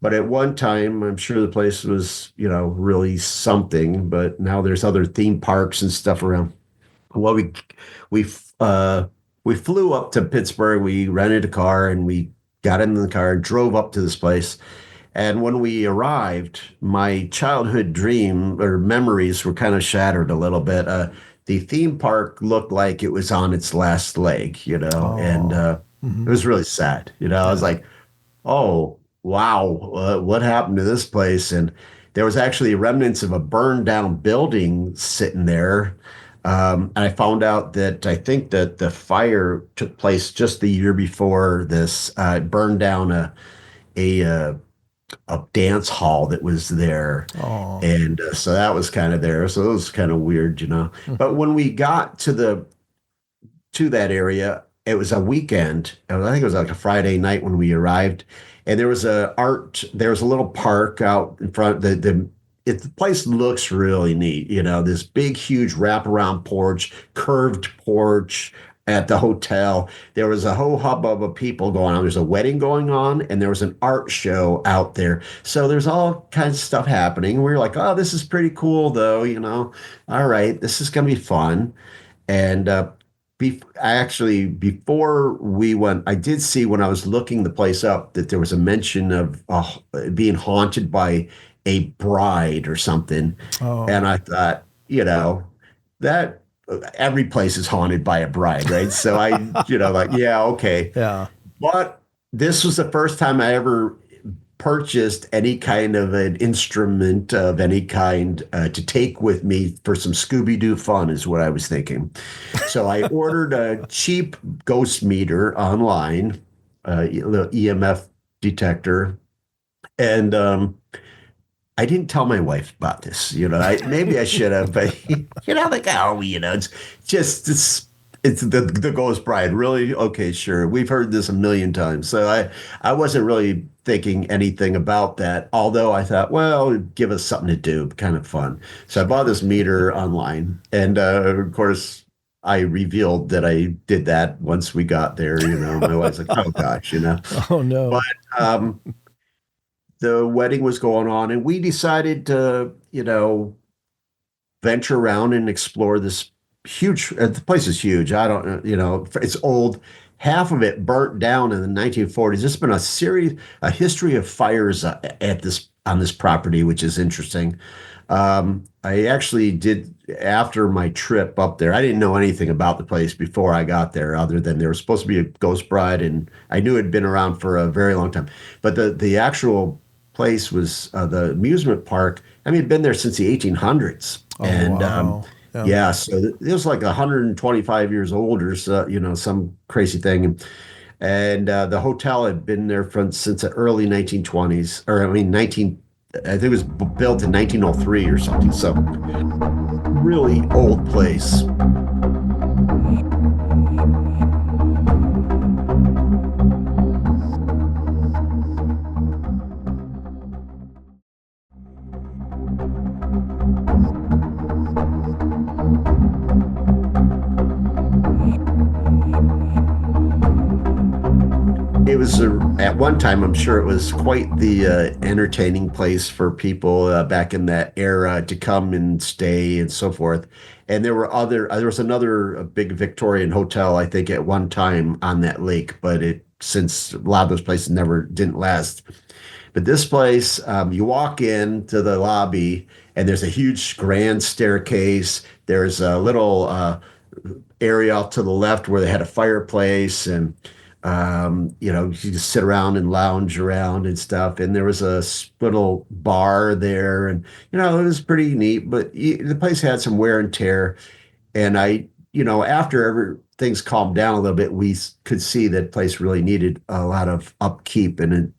Speaker 2: But at one time, I'm sure the place was, really something. But now there's other theme parks and stuff around. Well, we uh, we flew up to Pittsburgh. We rented a car and we got in the car and drove up to this place. And when we arrived, my childhood dream or memories were kind of shattered a little bit. The theme park looked like it was on its last leg, and
Speaker 1: Oh.
Speaker 2: it
Speaker 1: Hmm.
Speaker 2: was really sad. I was
Speaker 1: Yeah.
Speaker 2: like, oh, wow, what happened to this place? And there was actually remnants of a burned down building sitting there. And I found out that I think that the fire took place just the year before this. It burned down a a dance hall that was there.
Speaker 1: Oh.
Speaker 2: And so that was kind of there. So it was kind of weird. But when we got to that area, it was a weekend. I think it was like a Friday night when we arrived. And there was a little park out in front. The place looks really neat. This big, huge wraparound porch, curved porch at the hotel. There was a whole hubbub of people going on. There's a wedding going on, and there was an art show out there. So there's all kinds of stuff happening. We were like, oh, this is pretty cool, though. All right, this is going to be fun. And before we went, I did see when I was looking the place up that there was a mention of being haunted by a bride or something.
Speaker 1: Oh.
Speaker 2: And I thought, that every place is haunted by a bride, right? So like, yeah, okay.
Speaker 1: Yeah.
Speaker 2: But this was the first time I ever purchased any kind of an instrument of any kind to take with me for some Scooby-Doo fun, is what I was thinking. So I ordered a cheap ghost meter online, the EMF detector, and I didn't tell my wife about this. Maybe I should have, but like, oh, it's the Ghost Bride. Really? Okay, sure. We've heard this a million times. So I wasn't really thinking anything about that. Although I thought, well, give us something to do, kind of fun. So I bought this meter online, and of course. I revealed that I did that once we got there. My wife's like, "Oh gosh."
Speaker 1: Oh no.
Speaker 2: But the wedding was going on, and we decided to, venture around and explore this huge. The place is huge. I don't, it's old. Half of it burnt down in the 1940s. There's been a history of fires on this property, which is interesting. I actually did after my trip up there. I didn't know anything about the place before I got there, other than there was supposed to be a ghost bride, and I knew it had been around for a very long time. But the actual place was the amusement park. I mean, it'd been there since the 1800s,
Speaker 1: Oh
Speaker 2: and
Speaker 1: wow. Yeah.
Speaker 2: yeah, so it was like 125 years old or so, some crazy thing. And the hotel had been there since the early 1920s, or I mean 19. I think it was built in 1903 or something. So really old place. It was at one time, I'm sure it was quite the entertaining place for people back in that era to come and stay and so forth. And there was another big Victorian hotel, I think, at one time on that lake, but since a lot of those places never didn't last. But this place, you walk into the lobby and there's a huge grand staircase. There's a little area off to the left where they had a fireplace, and you just sit around and lounge around and stuff. And there was a little bar there, and it was pretty neat. But the place had some wear and tear. And after things calmed down a little bit, we could see that place really needed a lot of upkeep. And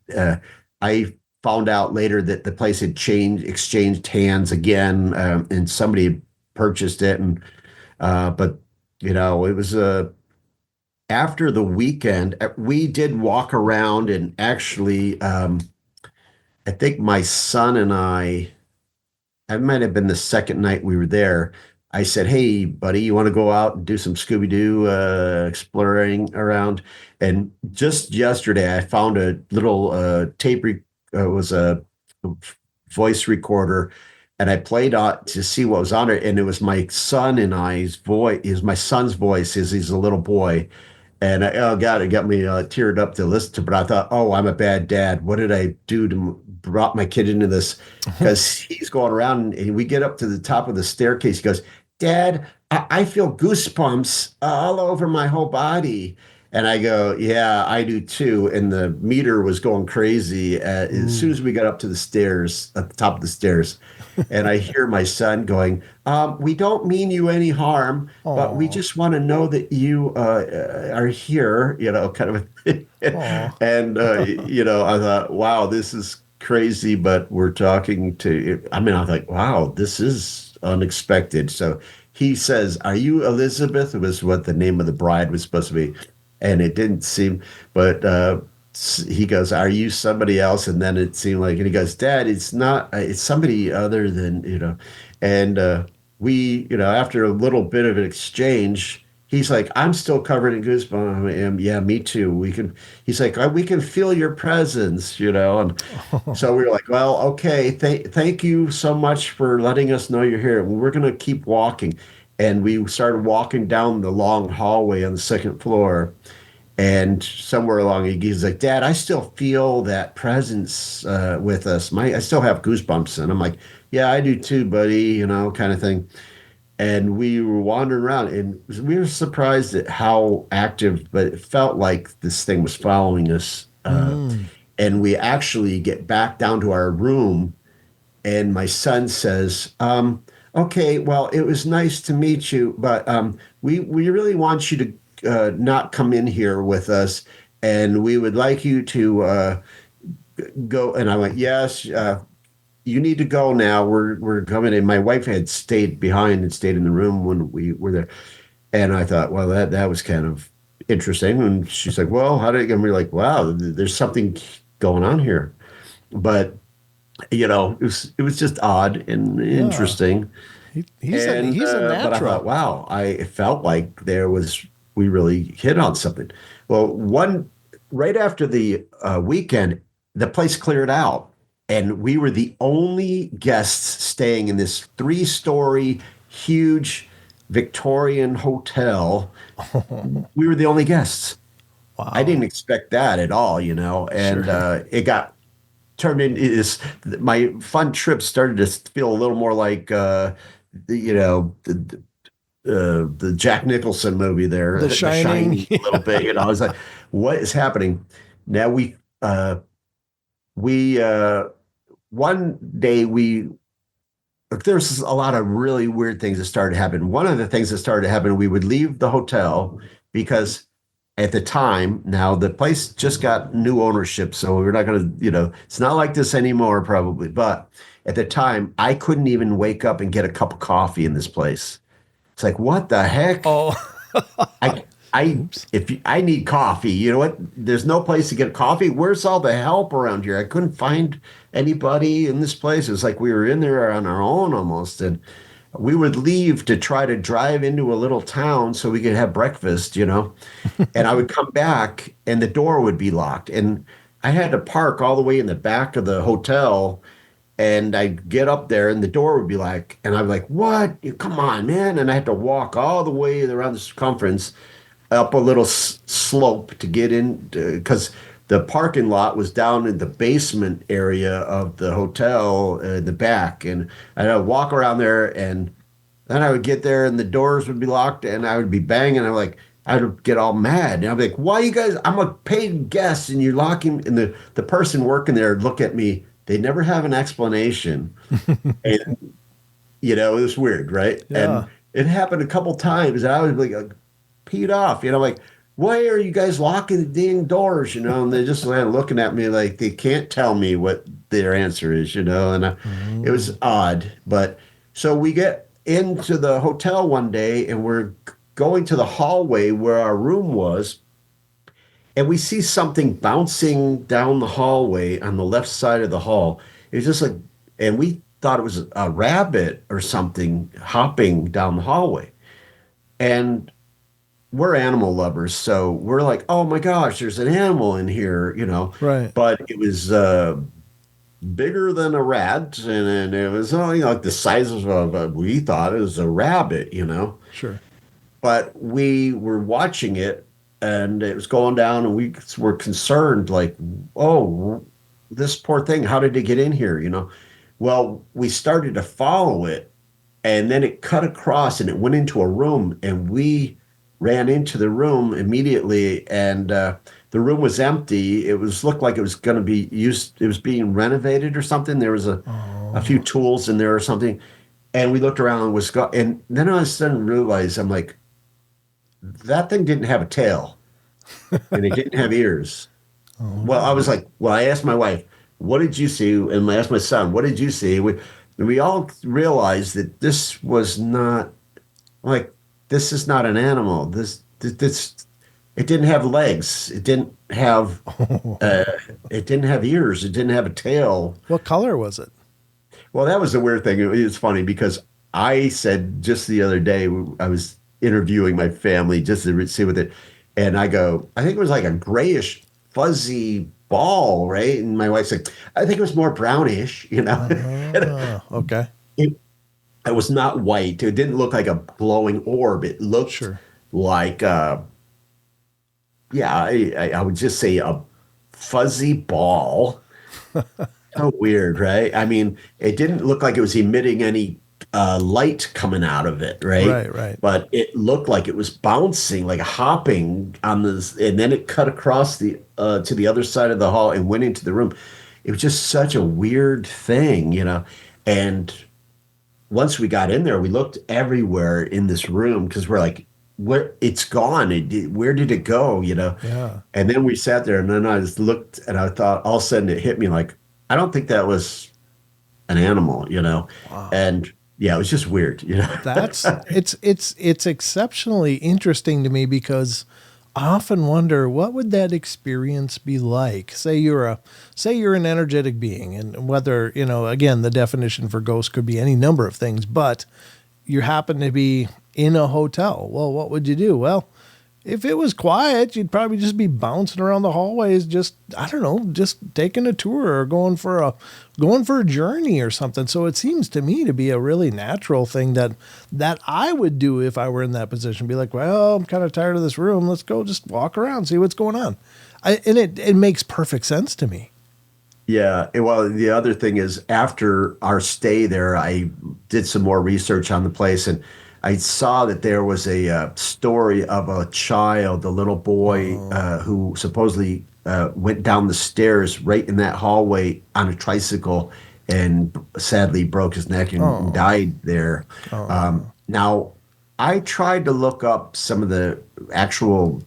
Speaker 2: I found out later that the place had exchanged hands again, and somebody purchased it. And but it was after the weekend, we did walk around, and actually, I think my son and I might have been the second night we were there. I said, "Hey, buddy, you want to go out and do some Scooby-Doo exploring around?" And just yesterday, I found a little it was a voice recorder, and I played on to see what was on it, and it was my son and I's voice. Is my son's voice as he's a little boy, and oh God, it got me teared up to listen to. But I thought, oh, I'm a bad dad. What did I do to brought my kid into this? Because he's going around, and we get up to the top of the staircase. He goes, "Dad, I feel goosebumps all over my whole body." And I go, "Yeah, I do too." And the meter was going crazy as soon
Speaker 1: Ooh.
Speaker 2: as we got up to the stairs, at the top of the stairs. And I hear my son going, "We don't mean you any harm, but we
Speaker 1: Oh.
Speaker 2: just want to know that you are here," kind of a thing.
Speaker 1: Oh.
Speaker 2: And, I thought, wow, this is crazy, but we're talking to, I mean, I was like, wow, this is unexpected. So he says, "Are you Elizabeth?" It was what the name of the bride was supposed to be. And it didn't seem, but he goes, "Are you somebody else?" And then it seemed like, and he goes, "Dad, it's not, it's somebody other than, and after a little bit of an exchange, he's like, "I'm still covered in goosebumps." Yeah, me too. He's like, "We can feel your presence," and so we were like, "Well, okay, thank you so much for letting us know you're here. We're going to keep walking." And we started walking down the long hallway on the second floor. And somewhere along, he's like, "Dad, I still feel that presence with us. I still have goosebumps." And I'm like, "Yeah, I do too, buddy," kind of thing. And we were wandering around, and we were surprised at how active, but it felt like this thing was following us.
Speaker 1: Mm.
Speaker 2: And we actually get back down to our room, and my son says, "Okay, well, it was nice to meet you, but we really want you to not come in here with us, and we would like you to go." And I went, "Yes, you need to go now. We're coming in." My wife had stayed behind and stayed in the room when we were there, and I thought, well, that was kind of interesting. And she's like, "Well, how did?" And we're like, "Wow, there's something going on here," but it was just odd and
Speaker 1: Yeah.
Speaker 2: interesting. And
Speaker 1: He's a
Speaker 2: but I thought,
Speaker 1: natural.
Speaker 2: wow, I felt like we really hit on something. Well, one right after the weekend, the place cleared out, and we were the only guests staying in this three-story, huge Victorian hotel. We were the only guests. I didn't
Speaker 1: Wow.
Speaker 2: expect that at all, and
Speaker 1: Sure.
Speaker 2: it got turned into this. My fun trip started to feel a little more like the you know the Jack Nicholson movie there,
Speaker 1: The
Speaker 2: The
Speaker 1: Shining.
Speaker 2: Shining, a little bit. I was like, what is happening? Now we one day we there's a lot of really weird things that started to happen. One of the things that started to happen, we would leave the hotel because at the time, now the place just got new ownership, so we're not going to, it's not like this anymore, probably. But at the time, I couldn't even wake up and get a cup of coffee in this place. It's like, what the heck?
Speaker 1: Oh.
Speaker 2: I, I,
Speaker 1: Oops.
Speaker 2: I need coffee, you know what? There's no place to get coffee. Where's all the help around here? I couldn't find anybody in this place. It's like we were in there on our own almost, and we would leave to try to drive into a little town so we could have breakfast. And I would come back and the door would be locked. And I had to park all the way in the back of the hotel. And I'd get up there and the door would be like, and I'm like, "What? Come on, man." And I had to walk all the way around the circumference up a little slope to get in because the parking lot was down in the basement area of the hotel in the back. And I'd walk around there and then I would get there and the doors would be locked and I would be banging. I'm like, I would get all mad. And I'd be like, "Why you guys? I'm a paid guest and you're locking." And the person working there would look at me. They never have an explanation. And, it was weird, right? And
Speaker 1: Yeah.
Speaker 2: it happened a couple times. And I was like, peed off, like, "Why are you guys locking the dang doors?" And they're just like looking at me like they can't tell me what their answer is. And it was
Speaker 1: Mm.
Speaker 2: odd. But so we get into the hotel one day and we're going to the hallway where our room was, and we see something bouncing down the hallway on the left side of the hall. It's just like, and we thought it was a rabbit or something hopping down the hallway. And we're animal lovers, so we're like, oh my gosh, there's an animal in here,
Speaker 1: Right.
Speaker 2: but it was bigger than a rat, and it was only like the size of we thought it was a rabbit.
Speaker 1: Sure.
Speaker 2: But we were watching it, and it was going down, and we were concerned, like, oh, this poor thing, how did it get in here? Well, we started to follow it, and then it cut across and it went into a room, and we ran into the room immediately, and the room was empty. It was looked like it was going to be used. It was being renovated or something. There was a few tools in there or something, and we looked around and was gone. And then all of a sudden realized, I'm like, that thing didn't have a tail, and it didn't have ears. Well, I was like, well, I asked my wife, what did you see? And I asked my son, what did you see? We all realized that this was not like, this is not an animal. This it didn't have legs. It didn't have ears. It didn't have a tail.
Speaker 1: What color was it?
Speaker 2: Well, that was the weird thing. It was funny because I said just the other day, I was interviewing my family just to see what it, and I go, I think it was like a grayish, fuzzy ball, right? And my wife's like, I think it was more brownish.
Speaker 1: Okay.
Speaker 2: It was not white. It didn't look like a glowing orb. It looked
Speaker 1: Sure.
Speaker 2: like, I would just say a fuzzy ball. So weird, right? I mean, it didn't look like it was emitting any light coming out of it, right?
Speaker 1: Right, right.
Speaker 2: But it looked like it was bouncing, like hopping on this, and then it cut across the to the other side of the hall and went into the room. It was just such a weird thing. And once we got in there, we looked everywhere in this room because we're like, where it's gone. Where did it go?
Speaker 1: Yeah.
Speaker 2: And then we sat there, and then I just looked, and I thought, all of a sudden it hit me like, I don't think that was an animal.
Speaker 1: Wow.
Speaker 2: And yeah, it was just weird.
Speaker 1: It's exceptionally interesting to me because I often wonder what would that experience be like. Say you're an energetic being, and whether, again, the definition for ghost could be any number of things, but you happen to be in a hotel. Well, what would you do? Well, if it was quiet, you'd probably just be bouncing around the hallways, just taking a tour or going for a journey or something. So it seems to me to be a really natural thing that I would do if I were in that position. Be like, well, I'm kind of tired of this room. Let's go just walk around, see what's going on. And it makes perfect sense to me.
Speaker 2: Yeah. Well, the other thing is, after our stay there, I did some more research on the place, and I saw that there was a story of a child, a little boy, who supposedly went down the stairs right in that hallway on a tricycle and sadly broke his neck and died there. Now, I tried to look up some of the actual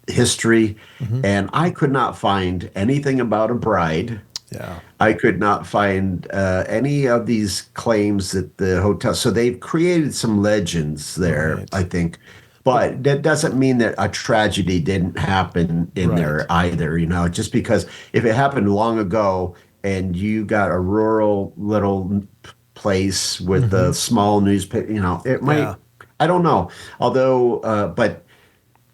Speaker 2: history, and I could not find anything about a bride.
Speaker 1: Yeah.
Speaker 2: I could not find any of these claims that the hotel. So they've created some legends there,
Speaker 1: Right.
Speaker 2: I think. But that doesn't mean that a tragedy didn't happen in there either. Just because if it happened long ago and you got a rural little place with a small newspaper, it might.
Speaker 1: Yeah.
Speaker 2: I don't know. Although, but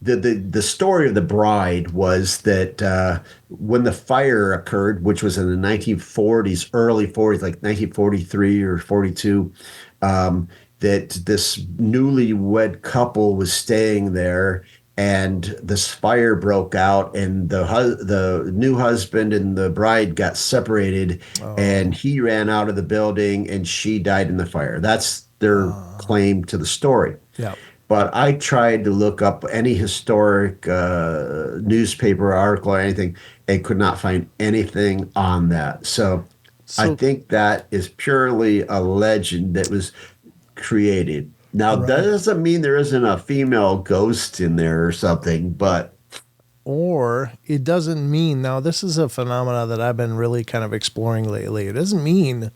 Speaker 2: the story of the bride was that when the fire occurred, which was in the 1940s, early 40s, like 1943 or 42, that this newlywed couple was staying there, and this fire broke out, and the new husband and the bride got separated, and he ran out of the building, and she died in the fire. That's their claim to the story.
Speaker 1: Yeah.
Speaker 2: But I tried to look up any historic newspaper article or anything and could not find anything on that. So I think that is purely a legend that was created. Now, that doesn't mean there isn't a female ghost in there or something, but.
Speaker 1: Or it doesn't mean, now this is a phenomena that I've been really kind of exploring lately. It doesn't mean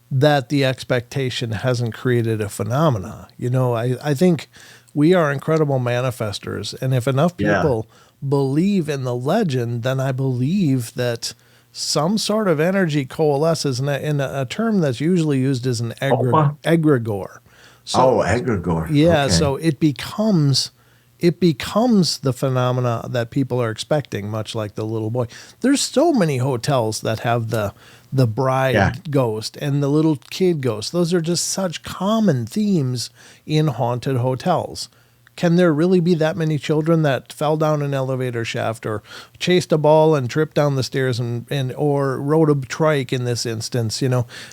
Speaker 1: that the expectation hasn't created a phenomena. I think we are incredible manifestors. And if enough people believe in the legend, then I believe that some sort of energy coalesces, and a term that's usually used is an
Speaker 2: Opa?
Speaker 1: egregore.
Speaker 2: Oh,
Speaker 1: So
Speaker 2: egregore.
Speaker 1: yeah,
Speaker 2: Okay.
Speaker 1: so it becomes the phenomena that people are expecting, much like the little boy. There's so many hotels that have the
Speaker 2: Yeah.
Speaker 1: bride ghost and the little kid ghost. Those are just such common themes in haunted hotels. Can there really be that many children that fell down an elevator shaft or chased a ball and tripped down the stairs and or rode a trike in this instance?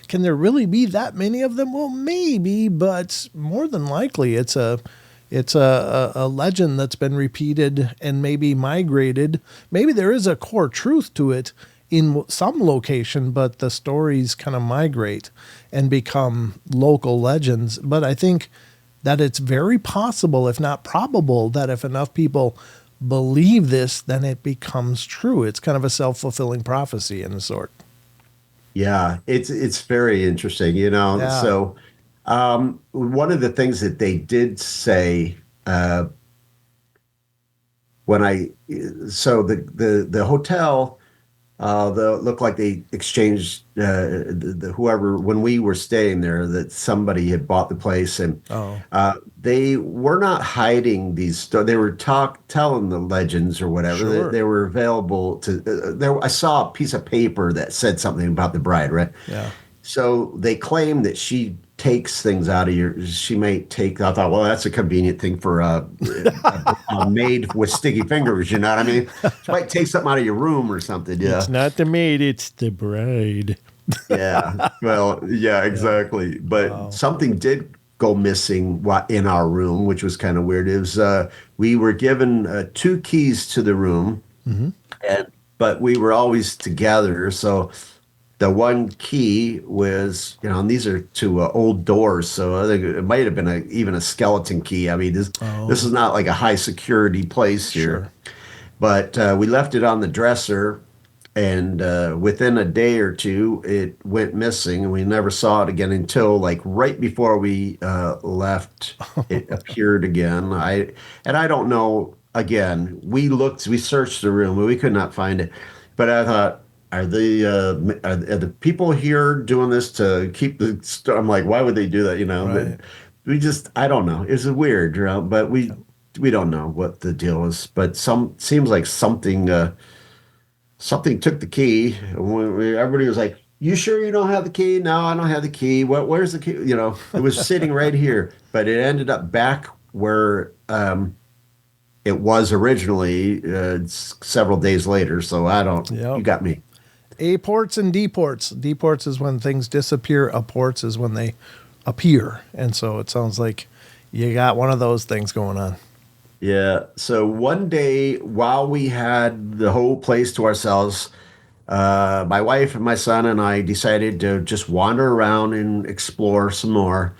Speaker 1: Can there really be that many of them? Well, maybe, but more than likely it's a legend that's been repeated and maybe migrated. Maybe there is a core truth to it in some location, but the stories kind of migrate and become local legends. But I think that it's very possible, if not probable, that if enough people believe this, then it becomes true. It's kind of a self-fulfilling prophecy in a sort.
Speaker 2: Yeah, it's very interesting, you know.
Speaker 1: Yeah,
Speaker 2: So, one of the things that they did say when I so the hotel the looked like they exchanged the whoever when we were staying there that somebody had bought the place and
Speaker 1: oh,
Speaker 2: they were not hiding these they were telling the legends or whatever they
Speaker 1: sure.
Speaker 2: were available to there I saw a piece of paper that said something about the bride, right?
Speaker 1: Yeah.
Speaker 2: So they claim that she takes things out of your. She may take. I thought, well, that's a convenient thing for a maid with sticky fingers. You know what I mean? She might take something out of your room or something. Yeah,
Speaker 1: It's not the maid, it's the bride.
Speaker 2: yeah. Well, yeah,
Speaker 1: Yeah.
Speaker 2: exactly. But
Speaker 1: Wow.
Speaker 2: something did go missing in our room, which was kind of weird. It was we were given two keys to the room,
Speaker 1: Hmm.
Speaker 2: and but we were always together, so the one key was, and these are to old doors, so I think it might have been even a skeleton key. I mean, this
Speaker 1: Oh,
Speaker 2: is not like a high security place here,
Speaker 1: sure.
Speaker 2: but we left it on the dresser, and within a day or two, it went missing, and we never saw it again until like right before we left. It appeared again. I don't know. Again, we searched the room, but we could not find it. But I thought, are the people here doing this to keep the? I'm like, why would they do that?
Speaker 1: Right.
Speaker 2: I don't know. It's weird, but we don't know what the deal is. But seems like something took the key. Everybody was like, "You sure you don't have the key?" No, I don't have the key. Where's the key? It was sitting right here, but it ended up back where it was originally several days later. So I don't. You
Speaker 1: Yep.
Speaker 2: got me.
Speaker 1: A ports and D ports. D ports is when things disappear. A ports is when they appear. And so it sounds like you got one of those things going on.
Speaker 2: Yeah. So one day while we had the whole place to ourselves, my wife and my son and I decided to just wander around and explore some more.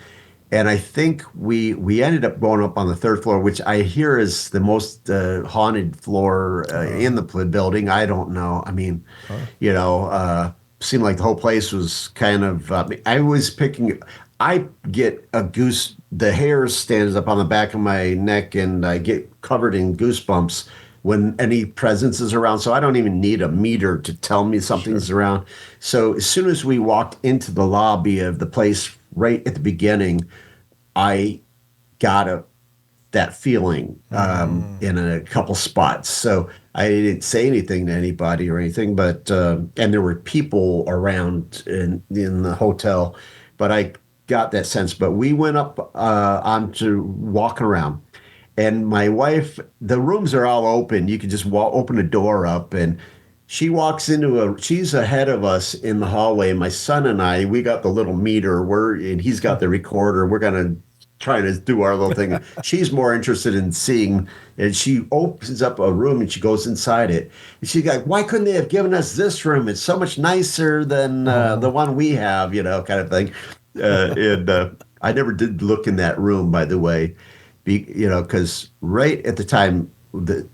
Speaker 2: And I think we ended up going up on the third floor, which I hear is the most haunted floor in the building. I don't know. I mean,
Speaker 1: Huh?
Speaker 2: seemed like the whole place was kind of. I was picking. I get a goose. The hair stands up on the back of my neck, and I get covered in goosebumps when any presence is around. So I don't even need a meter to tell me
Speaker 1: Sure.
Speaker 2: something's around. So as soon as we walked into the lobby of the place, right at the beginning, I got that feeling
Speaker 1: Mm,
Speaker 2: in a couple spots. So I didn't say anything to anybody or anything, but and there were people around in the hotel, but I got that sense. But we went up onto walking around, and my wife, the rooms are all open. You can just open a door up, and she walks into she's ahead of us in the hallway. My son and I, we got the little meter. And he's got the recorder. We're gonna try to do our little thing. She's more interested in seeing, and she opens up a room and she goes inside it. And she's like, "Why couldn't they have given us this room? It's so much nicer than the
Speaker 1: oh,
Speaker 2: one we have," kind of thing. And I never did look in that room, by the way, because right at the time that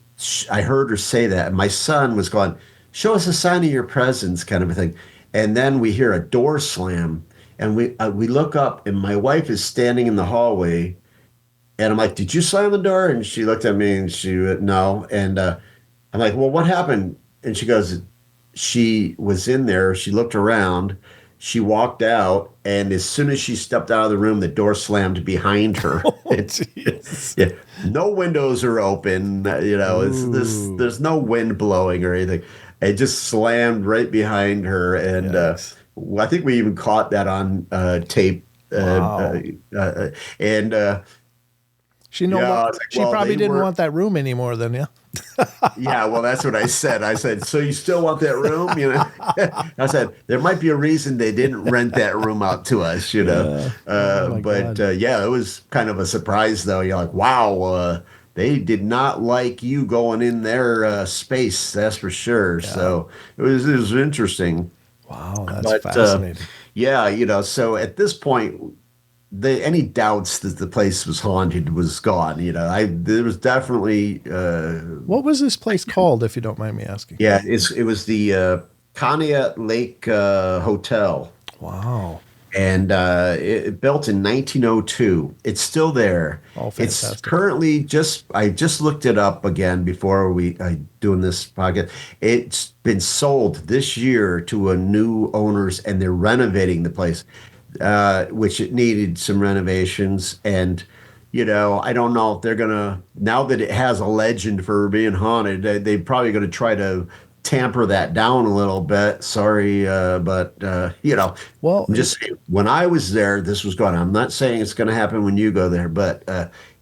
Speaker 2: I heard her say that, and my son was going, "Show us a sign of your presence," kind of a thing. And then we hear a door slam, and we look up, and my wife is standing in the hallway, and I'm like, "Did you slam the door?" And she looked at me, and she went, "No." And I'm like, "Well, what happened?" And she goes, she was in there. She looked around. She walked out, and as soon as she stepped out of the room, the door slammed behind her.
Speaker 1: Oh, jeez.
Speaker 2: Yeah, no windows are open. It's this.
Speaker 1: Ooh,
Speaker 2: There's no wind blowing or anything. It just slammed right behind her, and
Speaker 1: yikes.
Speaker 2: I think we even caught that on tape. Uh, uh,
Speaker 1: Wow.
Speaker 2: uh, and
Speaker 1: She no
Speaker 2: yeah,
Speaker 1: lo-
Speaker 2: I was like,
Speaker 1: she
Speaker 2: well,
Speaker 1: probably
Speaker 2: they
Speaker 1: didn't
Speaker 2: were.
Speaker 1: want that room anymore then, yeah.
Speaker 2: Yeah, well, that's what I said. I said, so you still want that room? I said, there might be a reason they didn't rent that room out to us,
Speaker 1: Yeah. Oh my
Speaker 2: But
Speaker 1: God.
Speaker 2: yeah, it was kind of a surprise, though. You're like, wow, they did not like you going in their space, that's for sure.
Speaker 1: Yeah.
Speaker 2: So it was interesting.
Speaker 1: Wow, that's
Speaker 2: But
Speaker 1: fascinating.
Speaker 2: yeah, so at this point, any doubts that the place was haunted was gone. I there was definitely
Speaker 1: What was this place called, if you don't mind me asking?
Speaker 2: yeah, it was the Kania Lake Hotel,
Speaker 1: Wow.
Speaker 2: and it built in 1902. It's still there.
Speaker 1: Oh,
Speaker 2: It's
Speaker 1: fantastic.
Speaker 2: currently I just looked it up again before I doing this podcast. It's been sold this year to a new owners, and they're renovating the place, which it needed some renovations. And I don't know if they're gonna, now that it has a legend for being haunted, they're probably gonna try to tamper that down a little bit. Sorry, but
Speaker 1: Well,
Speaker 2: I'm just saying, when I was there, this was going on. I'm not saying it's going to happen when you go there, but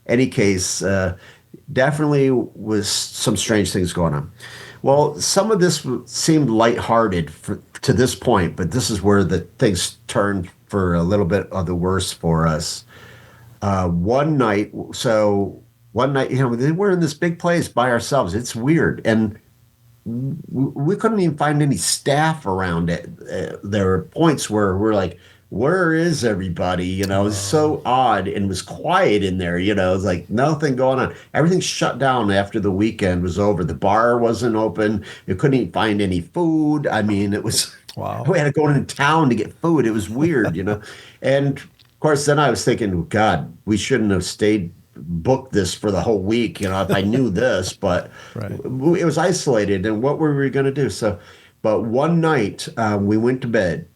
Speaker 2: any case, definitely was some strange things going on. Well, some of this seemed lighthearted to this point, but this is where the things turned for a little bit of the worse for us. One night, we're in this big place by ourselves. It's weird, and we couldn't even find any staff around it. There were points where we're like, where is everybody? It was so odd and it was quiet in there. It was like nothing going on. Everything shut down after the weekend was over. The bar wasn't open. You couldn't even find any food. I mean, it was,
Speaker 1: wow.
Speaker 2: we had to go into town to get food. It was weird. And of course, then I was thinking, God, we shouldn't have booked this for the whole week, if I knew this, but
Speaker 1: Right.
Speaker 2: it was isolated, and what were we going to do? So, but one night we went to bed,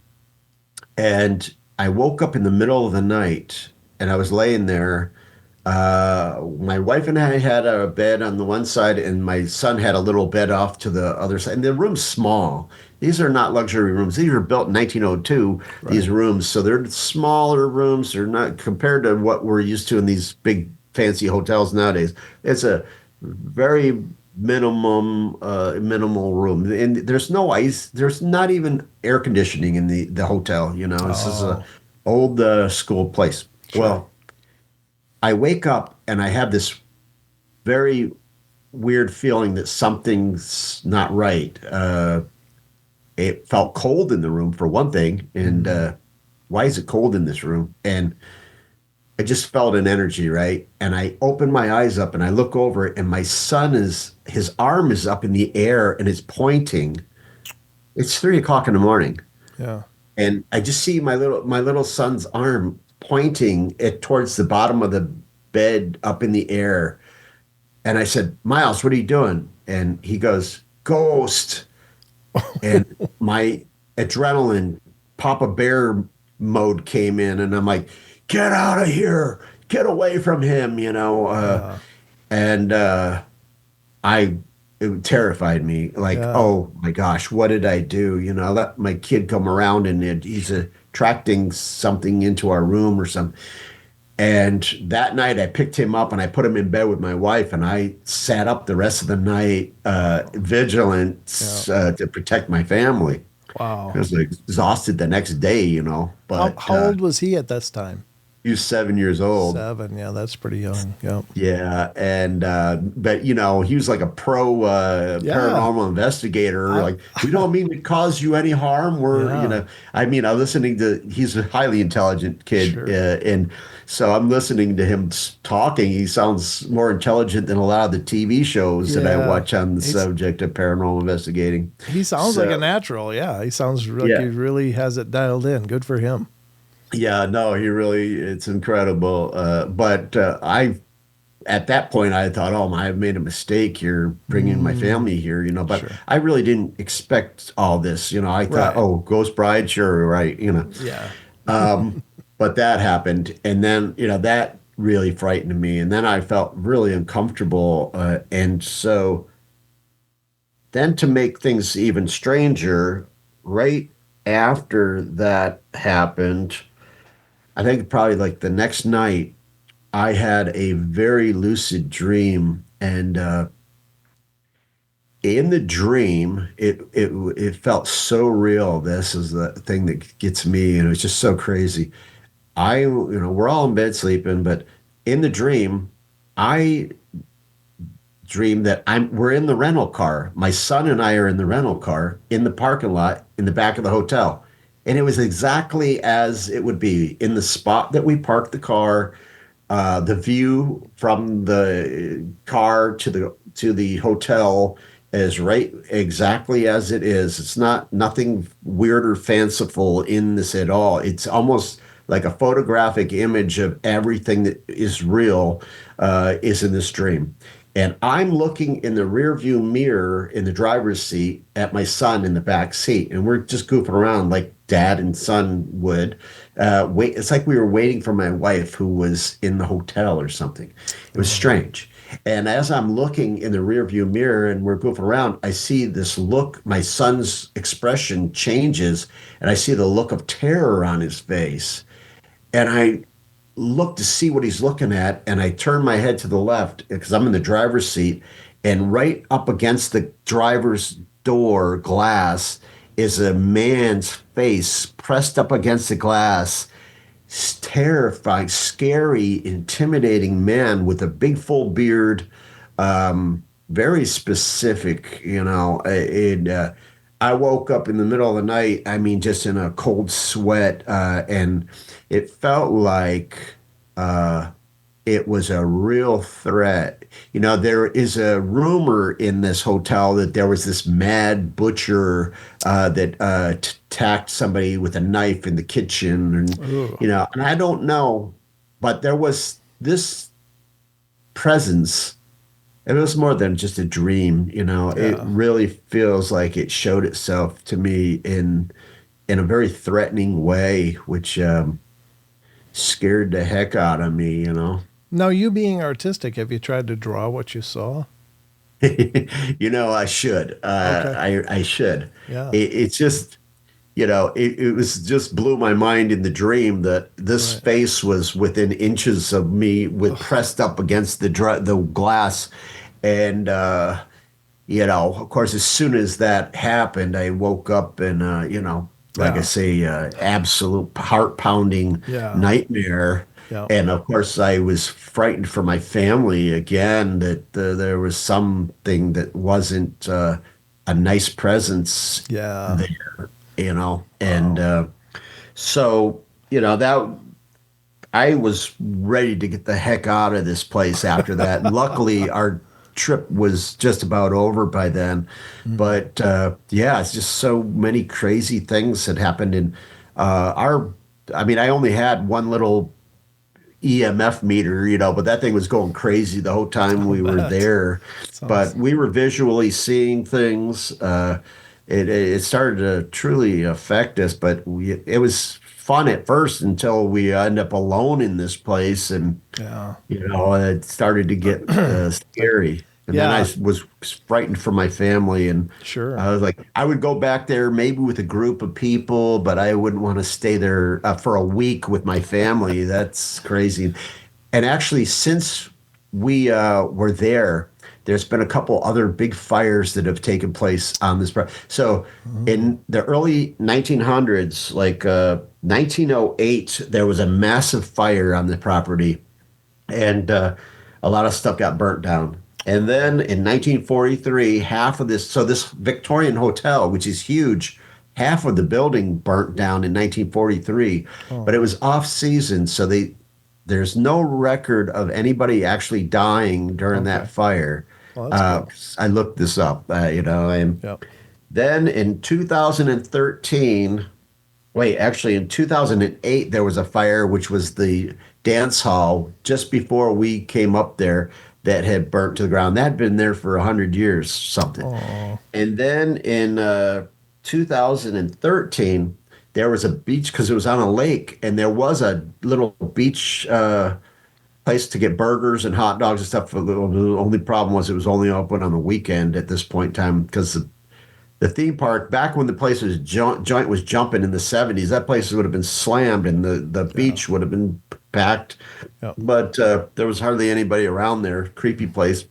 Speaker 2: and I woke up in the middle of the night, and I was laying there. My wife and I had a bed on the one side, and my son had a little bed off to the other side. And the room's small. These are not luxury rooms. These were built in 1902, these
Speaker 1: Right.
Speaker 2: rooms. So they're smaller rooms. They're not compared to what we're used to in these big fancy hotels nowadays. It's a very minimal room. And there's no ice. There's not even air conditioning in the hotel. This is a
Speaker 1: Oh,
Speaker 2: old school place.
Speaker 1: sure.
Speaker 2: Well, I wake up and I have this very weird feeling that something's not right. It felt cold in the room for one thing, and
Speaker 1: Mm.
Speaker 2: why is it cold in this room? And I just felt an energy, right? And I open my eyes up and I look over, and my son his arm is up in the air and it's pointing. It's 3 o'clock in the morning,
Speaker 1: Yeah.
Speaker 2: and I just see my little son's arm pointing it towards the bottom of the bed up in the air. And I said, Miles, what are you doing? And he goes, Ghost. And my adrenaline, Papa Bear mode came in, and I'm like, get out of here, get away from him.
Speaker 1: Yeah.
Speaker 2: And I it terrified me. Like,
Speaker 1: Yeah.
Speaker 2: oh my gosh, what did I do? I let my kid come around, and he's attracting something into our room or something. And that night I picked him up and I put him in bed with my wife, and I sat up the rest of the night, vigilant,
Speaker 1: Yeah.
Speaker 2: to protect my family. I
Speaker 1: Wow.
Speaker 2: was like, exhausted the next day.
Speaker 1: How,
Speaker 2: But
Speaker 1: how old was he at this time?
Speaker 2: he was 7 years old.
Speaker 1: 7. Yeah, that's pretty young. Yep.
Speaker 2: Yeah, and but he was like a pro
Speaker 1: Yeah.
Speaker 2: paranormal investigator.
Speaker 1: I,
Speaker 2: Like, we don't mean to cause you any harm. We're,
Speaker 1: yeah.
Speaker 2: I mean, I'm listening to. He's a highly intelligent kid,
Speaker 1: Sure.
Speaker 2: and so I'm listening to him talking. He sounds more intelligent than a lot of the TV shows that I
Speaker 1: Yeah.
Speaker 2: watch on the
Speaker 1: He's,
Speaker 2: subject of paranormal investigating.
Speaker 1: he sounds like a
Speaker 2: So
Speaker 1: natural. Yeah. He sounds like he
Speaker 2: yeah,
Speaker 1: really has it dialed in. Good for him.
Speaker 2: yeah, no, it's incredible. But I at that point, I thought, oh, I've made a mistake here bringing my
Speaker 1: Mm,
Speaker 2: family here, but
Speaker 1: sure.
Speaker 2: I really didn't expect all this. I thought,
Speaker 1: Right.
Speaker 2: oh, Ghost Bride, sure, right.
Speaker 1: Yeah.
Speaker 2: But that happened. And then, that really frightened me. And then I felt really uncomfortable. And so then to make things even stranger, right after that happened, I think probably like the next night, I had a very lucid dream, and in the dream, it felt so real. This is the thing that gets me, and it was just so crazy. We're all in bed sleeping, but in the dream, I dream that we're in the rental car. My son and I are in the rental car in the parking lot in the back of the hotel. And it was exactly as it would be in the spot that we parked the car. The view from the car to the hotel is right exactly as it is. It's not nothing weird or fanciful in this at all. It's almost like a photographic image of everything that is real is in this dream. And I'm looking in the rear view mirror in the driver's seat at my son in the back seat, and we're just goofing around like dad and son would. Wait, it's like we were waiting for my wife who was in the hotel or something. It was
Speaker 1: Oh,
Speaker 2: strange. And as I'm looking in the rear view mirror and we're goofing around, I see this look. My son's expression changes, and I see the look of terror on his face. And I look to see what he's looking at, and I turn my head to the left because I'm in the driver's seat, and right up against the driver's door glass is a man's face pressed up against the glass. It's terrifying, scary, intimidating man with a big full beard, very specific. I woke up in the middle of the night. I mean, just in a cold sweat, and it felt like uh, it was a real threat. There is a rumor in this hotel that there was this mad butcher that attacked somebody with a knife in the kitchen, and
Speaker 1: ooh,
Speaker 2: and I don't know, but there was this presence. It was more than just a dream. It
Speaker 1: yeah.
Speaker 2: really feels like it showed itself to me in a very threatening way, which scared the heck out of me.
Speaker 1: Now, you being artistic, have you tried to draw what you saw?
Speaker 2: I should.
Speaker 1: Okay.
Speaker 2: I should.
Speaker 1: Yeah.
Speaker 2: It's just, it was just blew my mind in the dream that this
Speaker 1: Right.
Speaker 2: face was within inches of me, with
Speaker 1: Ugh,
Speaker 2: pressed up against the glass, and of course, as soon as that happened, I woke up and like I
Speaker 1: yeah.
Speaker 2: say, absolute heart pounding
Speaker 1: Yeah.
Speaker 2: nightmare.
Speaker 1: Yeah.
Speaker 2: And of course, I was frightened for my family again, that there was something that wasn't a nice presence
Speaker 1: Yeah.
Speaker 2: there, and
Speaker 1: Wow.
Speaker 2: so that I was ready to get the heck out of this place after that. Luckily, our trip was just about over by then.
Speaker 1: Mm.
Speaker 2: But yeah, it's just so many crazy things that happened in our. I mean, I only had one little EMF meter, but that thing was going crazy the whole time
Speaker 1: I'll
Speaker 2: we were
Speaker 1: bet.
Speaker 2: there. But
Speaker 1: Sounds,
Speaker 2: we were visually seeing things. It started to truly affect us, but it was fun at first until we end up alone in this place, and
Speaker 1: yeah.
Speaker 2: it started to get
Speaker 1: Like,
Speaker 2: scary. And then I
Speaker 1: yeah,
Speaker 2: was frightened for my family, and
Speaker 1: sure.
Speaker 2: I was like, I would go back there maybe with a group of people, but I wouldn't want to stay there for a week with my family. That's crazy. And actually, since we were there, there's been a couple other big fires that have taken place on this. So
Speaker 1: Oh,
Speaker 2: in the early 1900s, like 1908, there was a massive fire on the property, and a lot of stuff got burnt down. And then in 1943, half of this Victorian hotel, which is huge, half of the building burnt down in 1943, but
Speaker 1: oh,
Speaker 2: it was off season, so there's no record of anybody actually dying during that
Speaker 1: okay.
Speaker 2: fire.
Speaker 1: Well, that's good.
Speaker 2: I looked this up, and
Speaker 1: Yep.
Speaker 2: then in 2013, Wait, actually, in 2008, there was a fire, which was the dance hall just before we came up there that had burnt to the ground. That had been there for 100 years, something.
Speaker 1: Oh,
Speaker 2: And then in 2013, there was a beach because it was on a lake, and there was a little beach place to get burgers and hot dogs and stuff. The only problem was it was only open on the weekend at this point in time because the theme park back when the place was joint was jumping in the 70s, that place would have been slammed and the
Speaker 1: yeah.
Speaker 2: beach would have been packed,
Speaker 1: Yeah.
Speaker 2: but there was hardly anybody around there. Creepy place.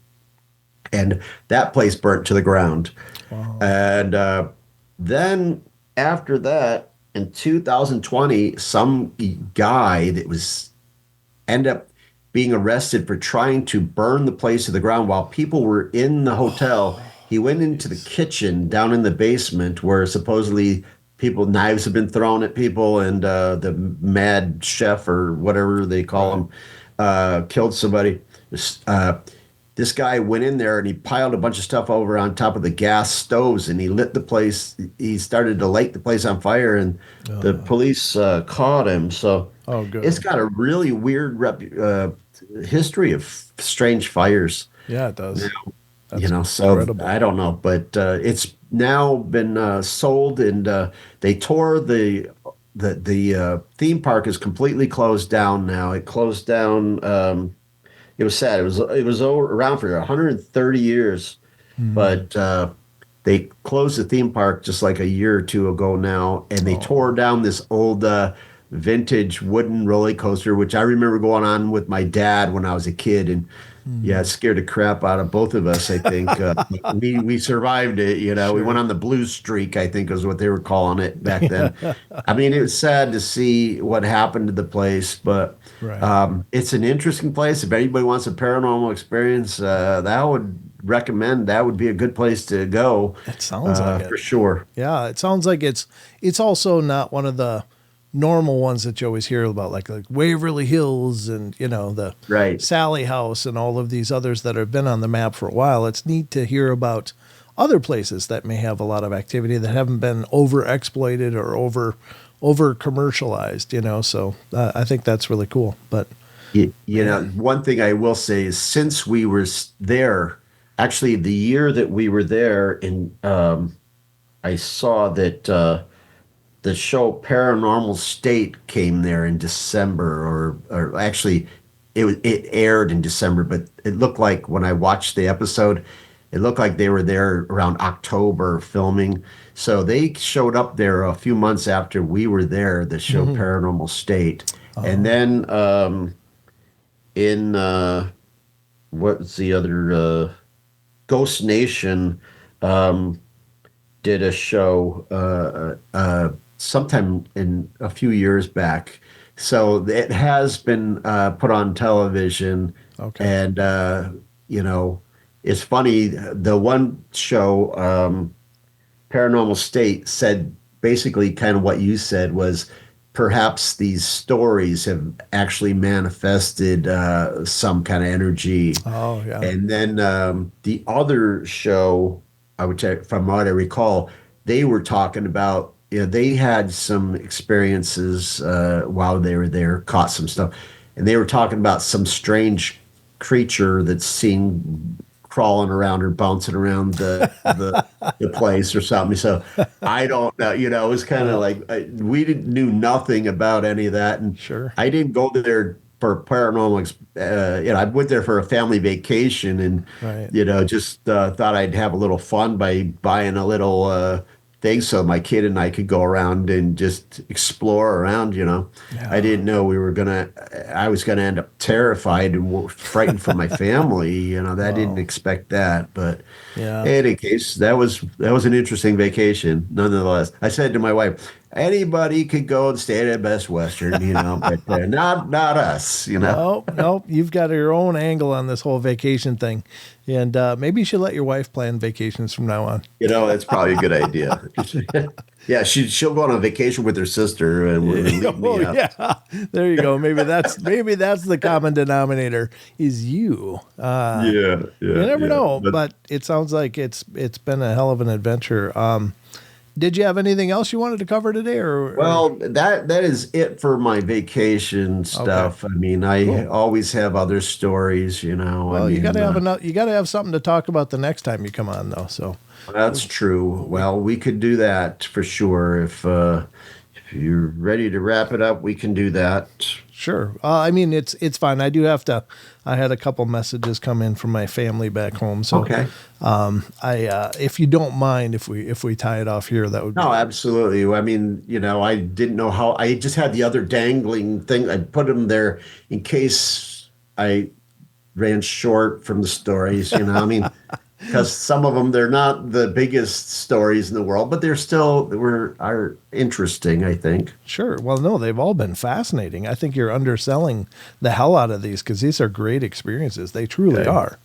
Speaker 2: And that place burnt to the ground.
Speaker 1: Wow.
Speaker 2: And then after that, in 2020, some guy that was end up being arrested for trying to burn the place to the ground while people were in the hotel. He went into the kitchen down in the basement where supposedly people knives have been thrown at people, and the mad chef or whatever they call
Speaker 1: Right.
Speaker 2: him killed somebody. This guy went in there and he piled a bunch of stuff over on top of the gas stoves, and he lit the place. He started to light the place on fire, and the police caught him. So
Speaker 1: Oh,
Speaker 2: it's
Speaker 1: good.
Speaker 2: got a really weird history of strange fires.
Speaker 1: Yeah, it does. That's
Speaker 2: So
Speaker 1: incredible.
Speaker 2: I don't know, but it's now been sold, and they tore the theme park is completely closed down now. It closed down. It was sad. It was around for 130 years,
Speaker 1: Hmm.
Speaker 2: but they closed the theme park just like a year or two ago now, and they tore
Speaker 1: Oh.
Speaker 2: down this old vintage wooden roller coaster, which I remember going on with my dad when I was a kid, and yeah, it
Speaker 1: Hmm.
Speaker 2: scared the crap out of both of us. I think we survived it. We went
Speaker 1: Sure.
Speaker 2: on the blue streak, I think is what they were calling it back then. I mean, it was sad to see what happened to the place, but
Speaker 1: Right.
Speaker 2: it's an interesting place. If anybody wants a paranormal experience, that would recommend that would be a good place to go
Speaker 1: It sounds like it.
Speaker 2: for sure.
Speaker 1: Yeah, it sounds like it's also not one of the normal ones that you always hear about, like Waverly Hills and the
Speaker 2: Right.
Speaker 1: Sally House and all of these others that have been on the map for a while. It's neat to hear about other places that may have a lot of activity that haven't been over exploited or over commercialized. So I think that's really cool. But man,
Speaker 2: One thing I will say is since we were there, actually the year that we were there, and I saw that the show Paranormal State came there in December, or actually it aired in December, but it looked like when I watched the episode, it looked like they were there around October filming. So they showed up there a few months after we were there, the show Paranormal State. And
Speaker 1: oh,
Speaker 2: then in what's the other Ghost Nation um, did a show sometime in a few years back. So it has been put on television,
Speaker 1: okay.
Speaker 2: and it's funny. The one show, Paranormal State, said basically kind of what you said was perhaps these stories have actually manifested some kind of energy.
Speaker 1: Oh, yeah.
Speaker 2: And then the other show, from what I recall, they were talking about, they had some experiences while they were there, caught some stuff, and they were talking about some strange creature that's seen crawling around or bouncing around the place or something. So I don't know. It was kind of
Speaker 1: Yeah,
Speaker 2: like we didn't knew nothing about any of that, and
Speaker 1: sure.
Speaker 2: I didn't go there for paranormal. I went there for a family vacation, and
Speaker 1: Right.
Speaker 2: just thought I'd have a little fun by buying a little thing so my kid and I could go around and just explore around. I
Speaker 1: Yeah.
Speaker 2: didn't know I was gonna end up terrified and frightened for my family. I didn't
Speaker 1: Wow.
Speaker 2: expect that, but
Speaker 1: Yeah.
Speaker 2: in any case, that was an interesting vacation, nonetheless. I said to my wife, anybody could go and stay at Best Western, but not us.
Speaker 1: No, no, you've got your own angle on this whole vacation thing. And maybe you should let your wife plan vacations from now on.
Speaker 2: That's probably a good idea. Yeah, she'll go on a vacation with her sister and leave
Speaker 1: Oh
Speaker 2: me out.
Speaker 1: yeah, there you go. Maybe that's the common denominator is you.
Speaker 2: Yeah,
Speaker 1: You
Speaker 2: yeah,
Speaker 1: never
Speaker 2: yeah.
Speaker 1: know,
Speaker 2: But
Speaker 1: but it sounds like it's been a hell of an adventure. Did you have anything else you wanted to cover today,
Speaker 2: Well, that is it for my vacation stuff.
Speaker 1: Okay.
Speaker 2: I mean, I
Speaker 1: Cool.
Speaker 2: always have other stories, you know. I
Speaker 1: Well, you
Speaker 2: mean,
Speaker 1: got to have enough. You got to have something to talk about the next time you come on, though. So
Speaker 2: that's true. Well, we could do that for sure. If you're ready to wrap it up, we can do that.
Speaker 1: sure. I mean, it's fine. I do have to. I had a couple messages come in from my family back home, so
Speaker 2: Okay.
Speaker 1: if you don't mind, if we tie it off here, that would be
Speaker 2: No, absolutely. I mean, you know, I didn't know how. I just had the other dangling thing. I put them there in case I ran short from the stories. You know, I mean, because some of them they're not the biggest stories in the world, but are interesting. I think.
Speaker 1: sure. Well, no, they've all been fascinating. I think you're underselling the hell out of these because these are great experiences. They truly
Speaker 2: Okay.
Speaker 1: are.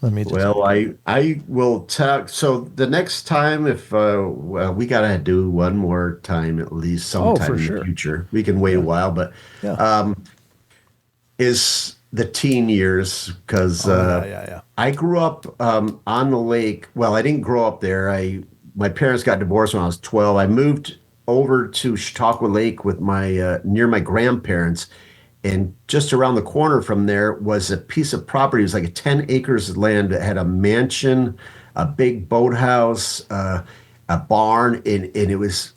Speaker 1: Let me just.
Speaker 2: Well, I will talk. So the next time, if well, we gotta do one more time at least sometime
Speaker 1: for
Speaker 2: in
Speaker 1: sure.
Speaker 2: the future. We can wait a while, but
Speaker 1: Yeah.
Speaker 2: is the teen years because
Speaker 1: Yeah.
Speaker 2: I grew up on the lake. Well, I didn't grow up there. My parents got divorced when I was 12. I moved over to Chautauqua Lake with my near my grandparents, and just around the corner from there was a piece of property. It was like a 10 acres of land that had a mansion, a big boathouse, a barn, and it was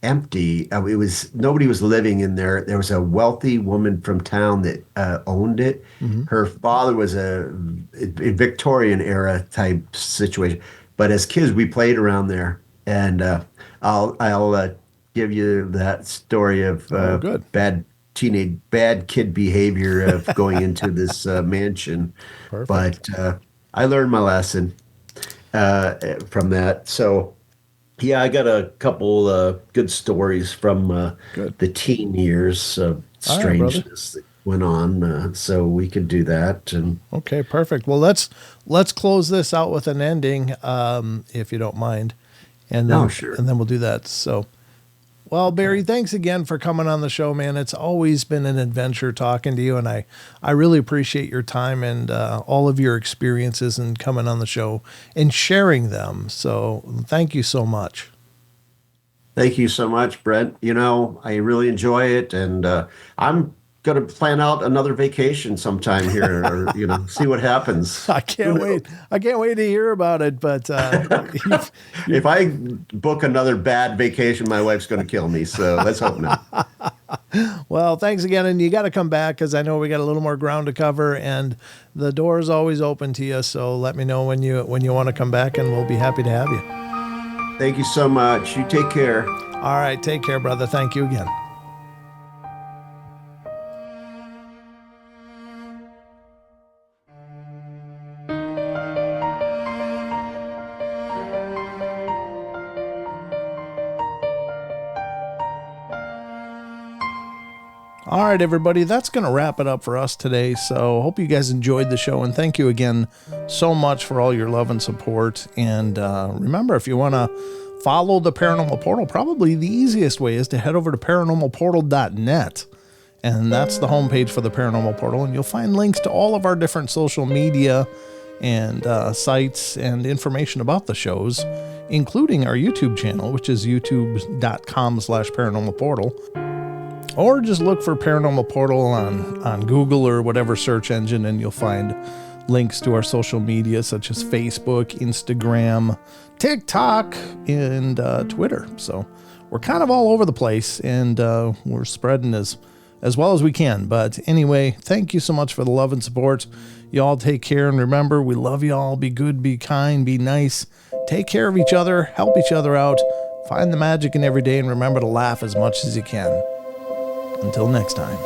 Speaker 2: empty. It was nobody was living in there. There was a wealthy woman from town that owned it.
Speaker 1: Mm-hmm.
Speaker 2: Her father was a Victorian era type situation. But as kids, we played around there, and I'll give you that story of
Speaker 1: Good.
Speaker 2: bad kid behavior of going into this mansion.
Speaker 1: Perfect.
Speaker 2: But I learned my lesson from that. So. Yeah, I got a couple good stories from
Speaker 1: Good.
Speaker 2: the teen years of
Speaker 1: All right, brother.
Speaker 2: strangeness that went on, so we could do that. And
Speaker 1: Okay, perfect. Well, let's close this out with an ending, if you don't mind, and then
Speaker 2: Oh, sure.
Speaker 1: and then we'll do that. So, well, Barry, thanks again for coming on the show, man. It's always been an adventure talking to you, and I really appreciate your time and all of your experiences and coming on the show and sharing them. So, thank you so much.
Speaker 2: thank you so much, Brent. You know, I really enjoy it, and I'm going to plan out another vacation sometime here, or see what happens.
Speaker 1: I can't wait. I can't wait to hear about it. But
Speaker 2: If I book another bad vacation, my wife's going to kill me. So let's hope not.
Speaker 1: well, thanks again, and you got to come back because I know we got a little more ground to cover, and the door is always open to you. So let me know when you want to come back, and we'll be happy to have you.
Speaker 2: Thank you so much. You take care.
Speaker 1: All right, take care, brother. Thank you again. All right, everybody, that's going to wrap it up for us today. So hope you guys enjoyed the show, and thank you again so much for all your love and support. And remember, if you want to follow the Paranormal Portal, probably the easiest way is to head over to paranormalportal.net. And that's the homepage for the Paranormal Portal. And you'll find links to all of our different social media and sites and information about the shows, including our YouTube channel, which is youtube.com/paranormalportal. Or just look for Paranormal Portal on Google or whatever search engine, and you'll find links to our social media such as Facebook, Instagram, TikTok, and Twitter. So we're kind of all over the place, and we're spreading as well as we can. But anyway, thank you so much for the love and support. Y'all take care, and remember, we love y'all. Be good, be kind, be nice. Take care of each other, help each other out, find the magic in every day, and remember to laugh as much as you can. Until next time.